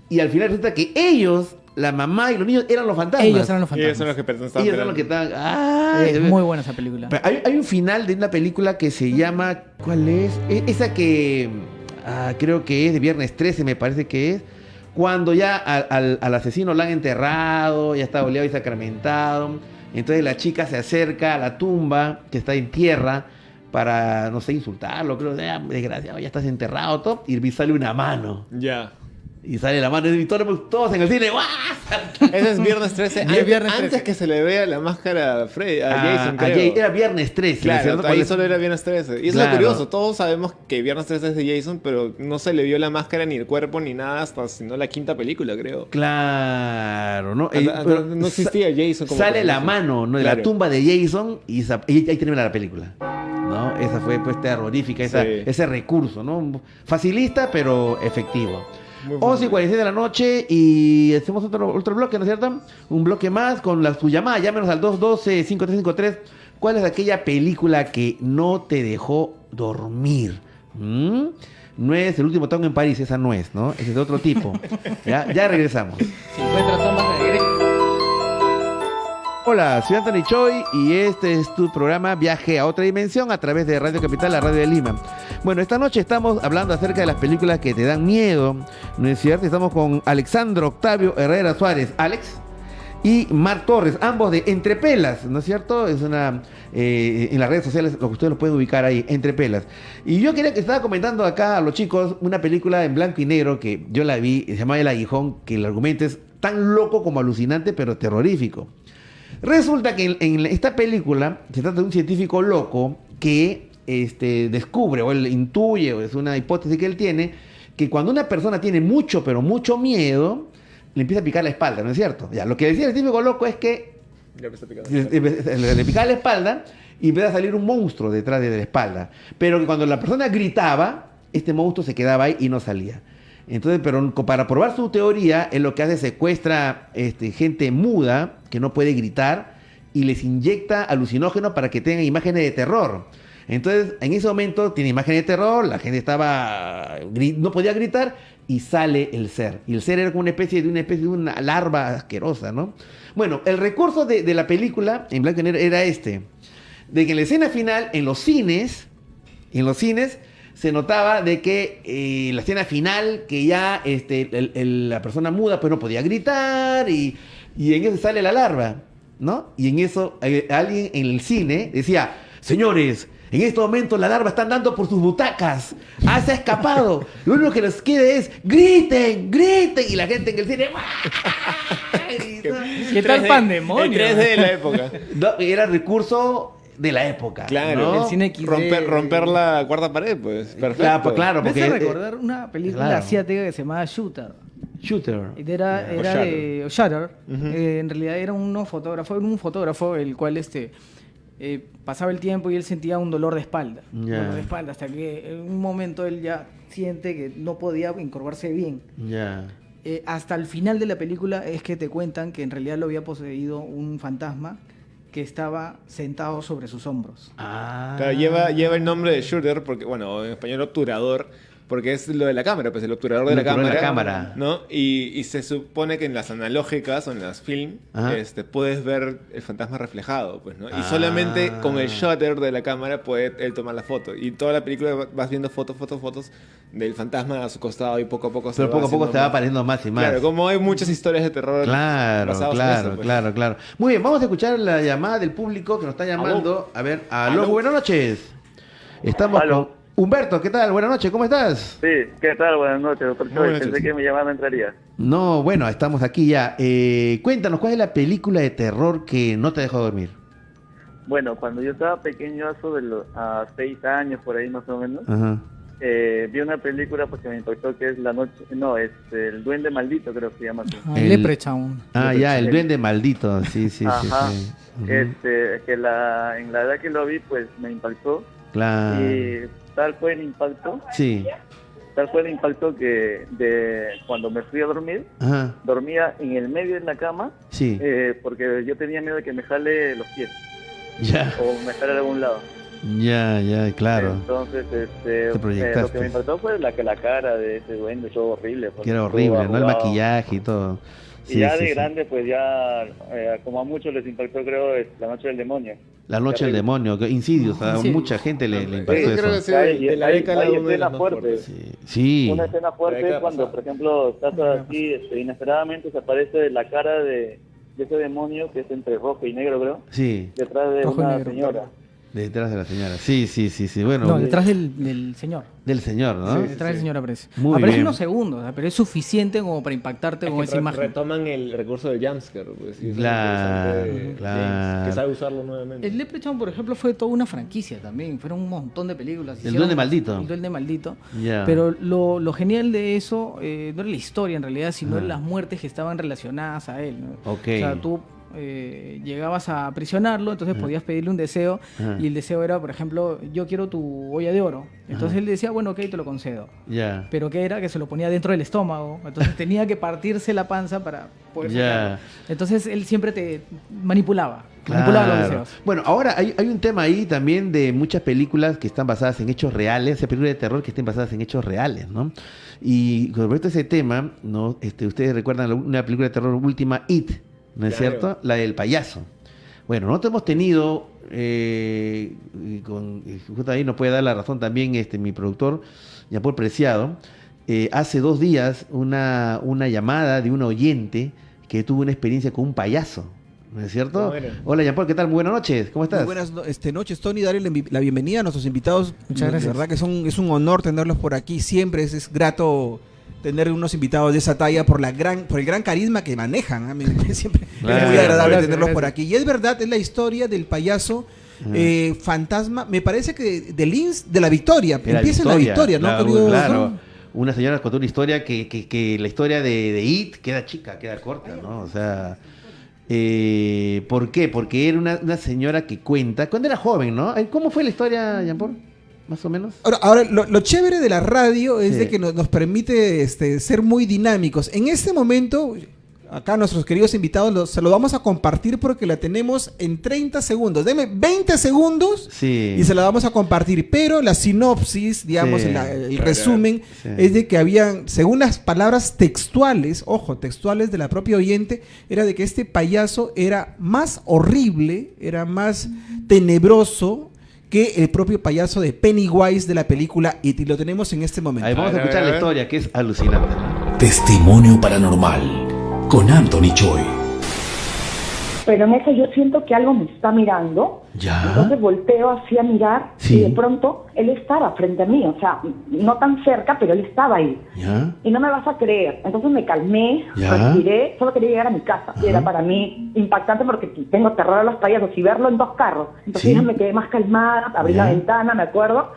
Y al final resulta que ellos... La mamá y los niños eran los fantasmas. Ellos eran los fantasmas. Ellos son los que estaban. Ellos son los que estaban. Es muy buena esa película. Hay un final de una película que se llama... ¿Cuál es? Esa que... creo que es de Viernes 13, me parece que es. Cuando ya al asesino lo han enterrado, ya está oleado y sacramentado. Entonces la chica se acerca a la tumba que está en tierra para, no sé, insultarlo. Creo que, desgraciado, ya estás enterrado, todo. Y sale una mano. Ya. Y sale la mano y todos en el cine. Ese es Viernes 13. Antes que se le vea la máscara a Jason, creo. Era Viernes 13. Claro, ahí solo era Viernes 13. Y es lo curioso. Todos sabemos que Viernes 13 es de Jason, pero no se le vio la máscara ni el cuerpo ni nada hasta sino la quinta película, creo. Claro. No, pero no existía Jason. Como sale la mano, ¿no? De la tumba de Jason y ahí termina la película. ¿No? Esa fue pues terrorífica, ese recurso, ¿no? Facilista, pero efectivo. 11:46 de la noche y hacemos otro bloque, ¿no es cierto? Un bloque más con tu llamada. Llámenos al 212-5353. ¿Cuál es aquella película que no te dejó dormir? No es El último tango en París, esa no es, ¿no? Ese es de otro tipo. Ya regresamos. 50 sombras de Grey. Hola, soy Anthony Choi y este es tu programa Viaje a otra dimensión a través de Radio Capital, la radio de Lima. Bueno, esta noche estamos hablando acerca de las películas que te dan miedo, ¿no es cierto? Estamos con Alexandro Octavio Herrera Suárez, Alex, y Marc Torres, ambos de Entre Pelas, ¿no es cierto? Es una, en las redes sociales, lo que ustedes lo pueden ubicar ahí, Entre Pelas. Y yo quería que estaba comentando acá a los chicos una película en blanco y negro que yo la vi, se llama El Aguijón, que el argumento es tan loco como alucinante, pero terrorífico. Resulta que en esta película se trata de un científico loco que descubre, o él intuye, o es una hipótesis que él tiene, que cuando una persona tiene mucho, pero mucho miedo, le empieza a picar la espalda, ¿no es cierto? Ya, lo que decía el científico loco es que le picaba la espalda y empieza a salir un monstruo detrás de la espalda. Pero que cuando la persona gritaba, este monstruo se quedaba ahí y no salía. Entonces, pero para probar su teoría, él lo que hace es secuestra gente muda que no puede gritar y les inyecta alucinógeno para que tengan imágenes de terror. Entonces, en ese momento tiene imagen de terror, la gente no podía gritar y sale el ser. Y el ser era como una especie de una larva asquerosa, ¿no? Bueno, el recurso de la película en blanco y negro era de que en la escena final, en los cines, se notaba de que la escena final, que ya la persona muda pues no podía gritar y en eso sale la larva, ¿no? Y en eso alguien en el cine decía, señores, en este momento la larva está andando por sus butacas, se ha escapado, lo único que les queda es griten, y la gente en el cine ¿Qué tal pandemonio? El 3D de la época. No, era recurso de la época. Claro, ¿no? El cine XD. Romper la cuarta pared, pues. Perfecto. Claro, me porque hace recordar una película asiática que se llamaba Shooter. Era de Shutter. En realidad era un fotógrafo el cual pasaba el tiempo y él sentía un dolor de espalda. Dolor de espalda, hasta que en un momento él ya siente que no podía encorvarse bien. Hasta el final de la película es que te cuentan que en realidad lo había poseído un fantasma que estaba sentado sobre sus hombros. Claro, lleva el nombre de shooter, porque, bueno, en español obturador, porque es lo de la cámara, pues el obturador de la cámara, ¿no? Y se supone que en las analógicas o en las film, puedes ver el fantasma reflejado, pues, ¿no? Y solamente con el shutter de la cámara puede él tomar la foto. Y toda la película vas viendo fotos del fantasma a su costado y poco a poco se va apareciendo más y más. Claro, como hay muchas historias de terror basadas en eso, pues. Claro. Muy bien, vamos a escuchar la llamada del público que nos está llamando. A ver, aló, buenas noches. Estamos con Humberto, ¿qué tal? Buenas noches, ¿cómo estás? Sí, ¿qué tal? Buenas noches, doctor Choi. Pensé que mi llamada entraría. No, bueno, estamos aquí ya. Cuéntanos, ¿cuál es la película de terror que no te dejó dormir? Bueno, cuando yo estaba pequeño, a 6 años, por ahí más o menos, vi una película porque me impactó, que es El Duende Maldito, creo que se llama así. El Leprechaun. El Duende Maldito, sí. Ajá. Que en la edad que lo vi, pues me impactó. Claro. Y tal fue el impacto. Sí. Tal fue el impacto que cuando me fui a dormir, dormía en el medio de la cama, porque yo tenía miedo de que me jale los pies. O me jale de algún lado. Claro. Entonces, lo que me impactó fue la cara de ese duende, todo horrible. Que era horrible, ¿no? El maquillaje y todo. Y de grande, pues ya, como a muchos les impactó, creo, es La Noche del Demonio. La Noche del Demonio, Insidious, a mucha gente le impactó eso. Creo que de la década hay escenas fuertes. Sí. Una escena fuerte es cuando, por ejemplo, estás así, inesperadamente se aparece la cara de ese demonio, que es entre rojo y negro, creo. Sí. Detrás de una señora. Detrás de la señora, sí. Bueno, no, detrás del señor. Del señor, ¿no? Sí, detrás del señor aparece. Aparece unos segundos, pero es suficiente como para impactarte con esa imagen. Retoman el recurso del jumpscare, pues. Claro. Que sabe usarlo nuevamente. El Leprechaun, por ejemplo, fue toda una franquicia también. Fueron un montón de películas. El Duende Maldito. El Duende Maldito. Pero lo genial de eso no era la historia en realidad, sino las muertes que estaban relacionadas a él, ¿no? Okay. O sea, tú llegabas a aprisionarlo, entonces podías pedirle un deseo y el deseo era, por ejemplo, yo quiero tu olla de oro. Entonces él decía, bueno, ok, te lo concedo. Pero ¿qué era? Que se lo ponía dentro del estómago. Entonces tenía que partirse la panza para poder sacarlo. Entonces él siempre te manipulaba. Manipulaba los deseos. Bueno, ahora hay un tema ahí también de muchas películas que están basadas en hechos reales, películas de terror que estén basadas en hechos reales, ¿no? Y con respecto a ese tema, ¿no? Ustedes recuerdan una película de terror última, It, ¿no es cierto? La del payaso. Bueno, nosotros hemos tenido, justo ahí nos puede dar la razón también mi productor, Jean-Paul Preciado, hace 2 días una llamada de un oyente que tuvo una experiencia con un payaso. ¿No es cierto? Bueno. Hola, Jean-Paul, ¿qué tal? Muy buenas noches, ¿cómo estás? Muy buenas noches, Tony, darle la bienvenida a nuestros invitados. Muchas gracias. De verdad que es un honor tenerlos por aquí, siempre es grato tener unos invitados de esa talla por el gran carisma que manejan. Siempre es muy agradable tenerlos por aquí. Y es verdad, es la historia del payaso fantasma, me parece que de la Victoria, empieza en la Victoria, ¿no? Claro. Una señora contó una historia que la historia de It queda chica, queda corta, ¿no? O sea... ¿por qué? Porque era una señora que cuenta, cuando era joven, ¿no? ¿Cómo fue la historia, Jean-Paul? Más o menos. Ahora lo chévere de la radio es de que nos permite ser muy dinámicos. En este momento, acá a nuestros queridos invitados, se lo vamos a compartir porque la tenemos en 30 segundos. Deme 20 segundos y se la vamos a compartir. Pero la sinopsis, digamos, el resumen, es de que habían, según las palabras textuales, ojo, textuales de la propia oyente, era de que este payaso era más horrible, era más tenebroso que el propio payaso de Pennywise de la película It, y lo tenemos en este momento. Ahí vamos a escuchar la historia, que es alucinante, ¿no? Testimonio paranormal con Anthony Choi. Pero en eso yo siento que algo me está mirando. ¿Ya? Entonces volteo así a mirar y de pronto él estaba frente a mí, o sea, no tan cerca, pero él estaba ahí. ¿Ya? Y no me vas a creer. Entonces me calmé, respiré, solo quería llegar a mi casa. Y era para mí impactante porque tengo terror a los payasos y verlo en 2 carros. Entonces ya me quedé más calmada, abrí la ventana, me acuerdo.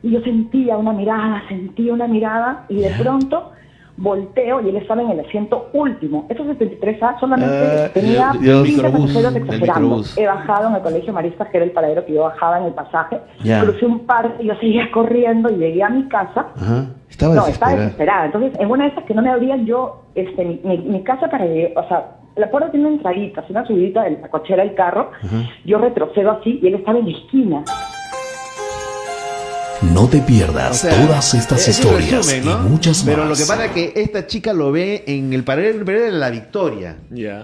Y yo sentía una mirada y de pronto volteo y él estaba en el asiento último. Esos 73A solamente tenía 15 pasajeros exagerando. He bajado en el colegio Marista, que era el paradero que yo bajaba en el pasaje. Crucé un parque y yo seguía corriendo y llegué a mi casa. Estaba desesperada. Entonces, en una de esas que no me abrían yo mi casa para llegar, o sea, la puerta tiene una entradita, una subidita de la cochera del carro. Yo retrocedo así y él estaba en la esquina. No te pierdas todas estas historias resumen, ¿no? Y muchas más. Pero lo que pasa es que esta chica lo ve en el paradero de la Victoria.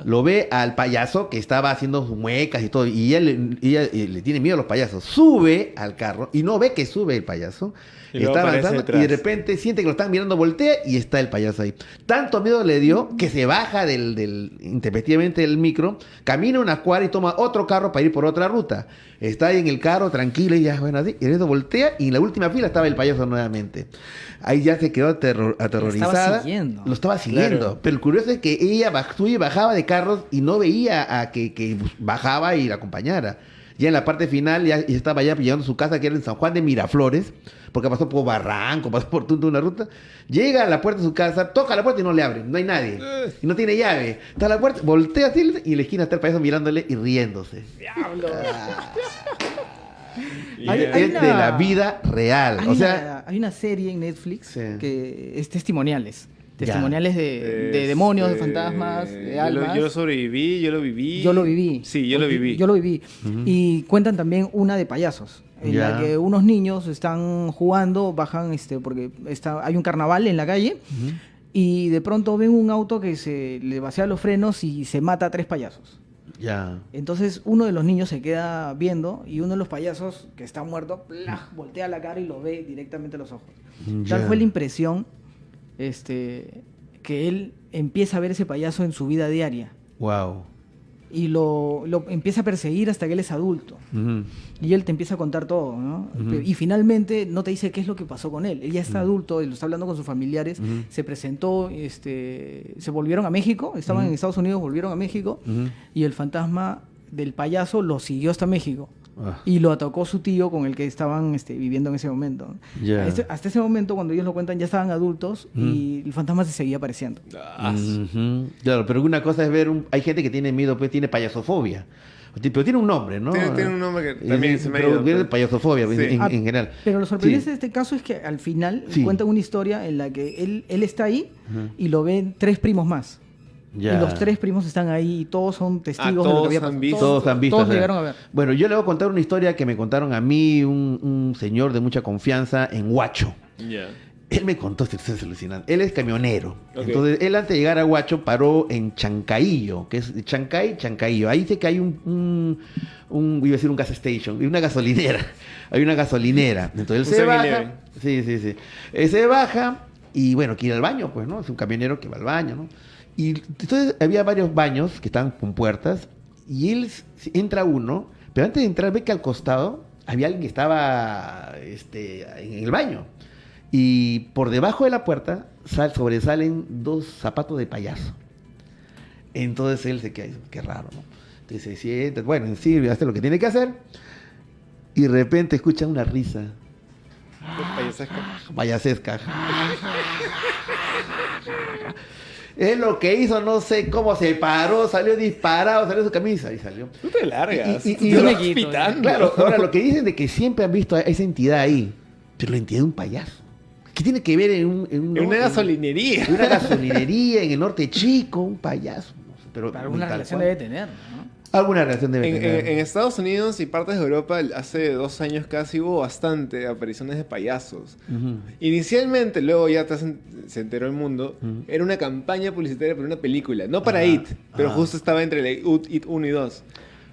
Lo ve al payaso que estaba haciendo sus muecas y todo. Y ella le tiene miedo a los payasos. Sube al carro y no ve que sube el payaso. Está avanzando y de repente siente que lo están mirando, voltea y está el payaso ahí. Tanto miedo le dio que se baja intempestivamente del micro, camina una cuadra y toma otro carro para ir por otra ruta. Está ahí en el carro, tranquila y ya, bueno, así. Y eso voltea y en la última fila estaba el payaso nuevamente. Ahí ya se quedó aterrorizada. Lo estaba siguiendo. Claro. Pero el curioso es que ella subía y bajaba de carros y no veía a que bajaba y la acompañara. Ya en la parte final ya estaba ya llegando a su casa, que era en San Juan de Miraflores, porque pasó por Barranco, pasó por toda una ruta. Llega a la puerta de su casa, toca la puerta y no le abre, no hay nadie. Y no tiene llave. Está a la puerta, voltea así y en la esquina está el payaso mirándole y riéndose. ¡Diablo! Es de la vida real. Hay una serie en Netflix que es testimoniales. Testimoniales de demonios, de fantasmas, de almas. Yo sobreviví, yo lo viví. Yo lo viví. Sí, yo lo viví. Yo lo viví. Y cuentan también una de payasos, en la que unos niños están jugando, bajan, porque hay un carnaval en la calle, y de pronto ven un auto que se le vacía los frenos y se mata a 3 payasos. Entonces uno de los niños se queda viendo y uno de los payasos que está muerto, voltea la cara y lo ve directamente a los ojos. Tal fue la impresión que él empieza a ver ese payaso en su vida diaria. Wow. Y lo empieza a perseguir hasta que él es adulto. Y él te empieza a contar todo, ¿no? Y finalmente no te dice qué es lo que pasó con él. Él ya está adulto, él lo está hablando con sus familiares, se presentó, se volvieron a México, estaban en Estados Unidos, volvieron a México, y el fantasma del payaso lo siguió hasta México. Y lo atacó su tío con el que estaban viviendo en ese momento. Hasta ese momento, cuando ellos lo cuentan, ya estaban adultos y el fantasma se seguía apareciendo. Claro, pero una cosa es ver hay gente que tiene miedo, pues tiene payasofobia. Pero tiene un nombre, ¿no? Tiene un nombre que también se me ha ido. Tiene payasofobia en general. Pero lo sorprendente de este caso es que al final cuentan una historia en la que él está ahí y lo ven 3 primos más. Y los 3 primos están ahí y todos son testigos de lo que había pasado. Todos han visto. Todos llegaron a ver. Bueno, yo le voy a contar una historia que me contaron a mí un señor de mucha confianza en Huacho. Él me contó, esto es alucinante. Él es camionero. Entonces, él antes de llegar a Huacho paró en Chancaillo, que es Chancaillo. Ahí dice que hay iba a decir un gas station, una gasolinera. Hay una gasolinera. Entonces él se baja. Sí. Se baja y bueno, quiere ir al baño, pues, ¿no? Es un camionero que va al baño, ¿no? Y entonces había varios baños que estaban con puertas y él entra uno, pero antes de entrar ve que al costado había alguien que estaba en el baño. Y por debajo de la puerta sobresalen 2 zapatos de payaso. Entonces él se queda, qué raro, ¿no? Entonces se sienta, bueno, en sí, hace lo que tiene que hacer. Y de repente escucha una risa. Payasesca. Es lo que hizo, no sé cómo se paró, salió disparado, salió su camisa y salió. Tú te largas. Claro, ahora lo que dicen de que siempre han visto a esa entidad ahí, pero la entidad de un payaso. ¿Qué tiene que ver en una gasolinería? En una gasolinería en el norte chico, un payaso. Pero alguna relación debe tener, ¿no? Alguna relación debe tener. En Estados Unidos y partes de Europa, hace 2 años casi hubo bastante apariciones de payasos. Inicialmente, luego ya se enteró el mundo, era una campaña publicitaria para una película. No para IT, pero justo estaba entre IT 1 y 2.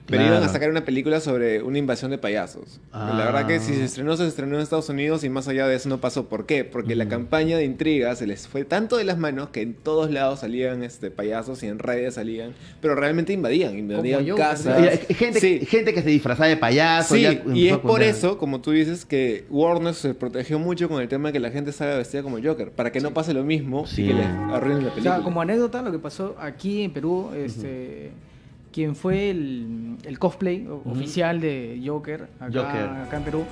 Pero iban a sacar una película sobre una invasión de payasos. La verdad que si se estrenó en Estados Unidos y más allá de eso no pasó. ¿Por qué? Porque la campaña de intriga se les fue tanto de las manos que en todos lados salían payasos y en redes salían, pero realmente invadían casas. Gente que se disfrazaba de payaso. Sí, y es por eso, como tú dices, que Warner se protegió mucho con el tema de que la gente salga vestida como Joker, para que no pase lo mismo y que les arruinen la película. O sea, como anécdota, lo que pasó aquí en Perú, quien fue el cosplay oficial de Joker acá en Perú,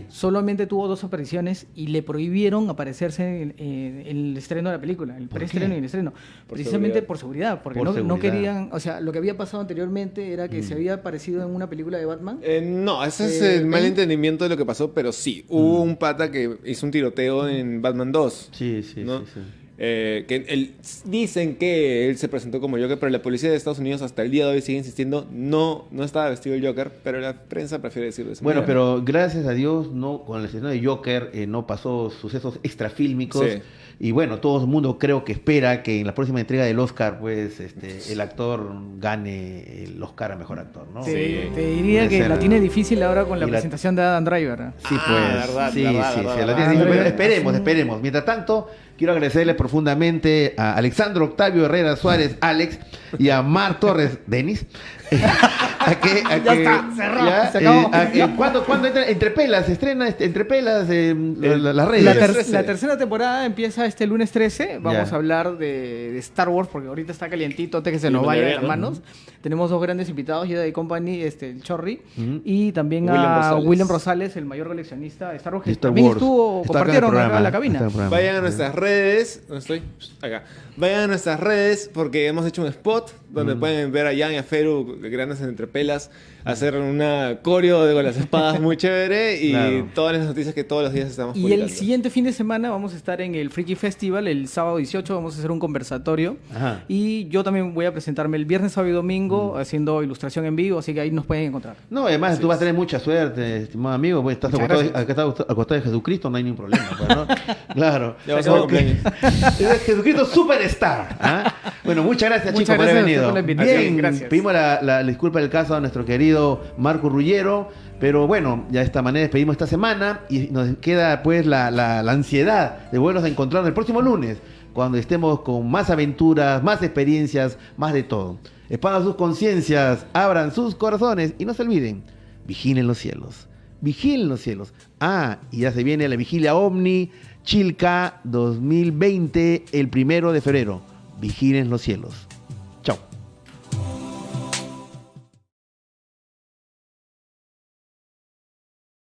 solamente tuvo 2 apariciones y le prohibieron aparecerse en el estreno de la película, el preestreno y el estreno, precisamente por seguridad, porque no querían, o sea, lo que había pasado anteriormente era que se había aparecido en una película de Batman. No, ese es el mal entendimiento de lo que pasó, pero sí, hubo un pata que hizo un tiroteo en Batman 2. Sí. Que dicen que él se presentó como Joker, pero la policía de Estados Unidos hasta el día de hoy sigue insistiendo, no estaba vestido de Joker, pero la prensa prefiere decir eso. Bueno, pero gracias a Dios, con el estreno de Joker no pasó sucesos extrafílmicos. Sí. Y bueno, todo el mundo creo que espera que en la próxima entrega del Oscar, pues, el actor gane el Oscar a Mejor Actor, ¿no? Te diría que la tiene difícil ahora con la presentación de Adam Driver. Sí, pues. Verdad. Pero esperemos. Mientras tanto, quiero agradecerle profundamente a Alexandro Octavio Herrera Suárez, Alex, y a Mar Torres, Denis. Ya está, cerró. Se acabó. ¿Cuándo entra Entre Pelas? Se estrena Entre Pelas las redes. La tercera temporada empieza este lunes 13. Vamos a hablar de Star Wars, porque ahorita está calientito antes que se nos vaya de las manos. Tenemos 2 grandes invitados, Jedi Company, el Chorri, y también a William Rosales, el mayor coleccionista de Star Wars, que también compartieron acá en la cabina. Vayan a nuestras redes. ¿Dónde estoy? Acá. Vayan a nuestras redes porque hemos hecho un spot donde pueden ver a Jan y a Feru, grandes entrepelas, hacer una coreo con las espadas muy chévere y todas las noticias que todos los días estamos publicando. Y el siguiente fin de semana vamos a estar en el Freaky Festival, el sábado 18 vamos a hacer un conversatorio. Y yo también voy a presentarme el viernes, sábado y domingo haciendo ilustración en vivo, así que ahí nos pueden encontrar. No, además tú vas a tener mucha suerte, estimado amigo, pues estás al costado de Jesucristo, no hay ningún problema, pues, ¿no? Claro. Jesucristo Superstar. Bueno, muchas gracias, chicos, por haber venido. Bien, gracias. Pedimos la disculpa del caso a nuestro querido Marco Rullero, pero bueno, ya de esta manera despedimos esta semana y nos queda pues la ansiedad de volvernos a encontrar el próximo lunes, cuando estemos con más aventuras, más experiencias, más de todo. Expandan sus conciencias, abran sus corazones y no se olviden, vigilen los cielos. Vigilen los cielos. Y ya se viene la vigilia OVNI Chilca 2020 el 1 de febrero. Vigilen los cielos.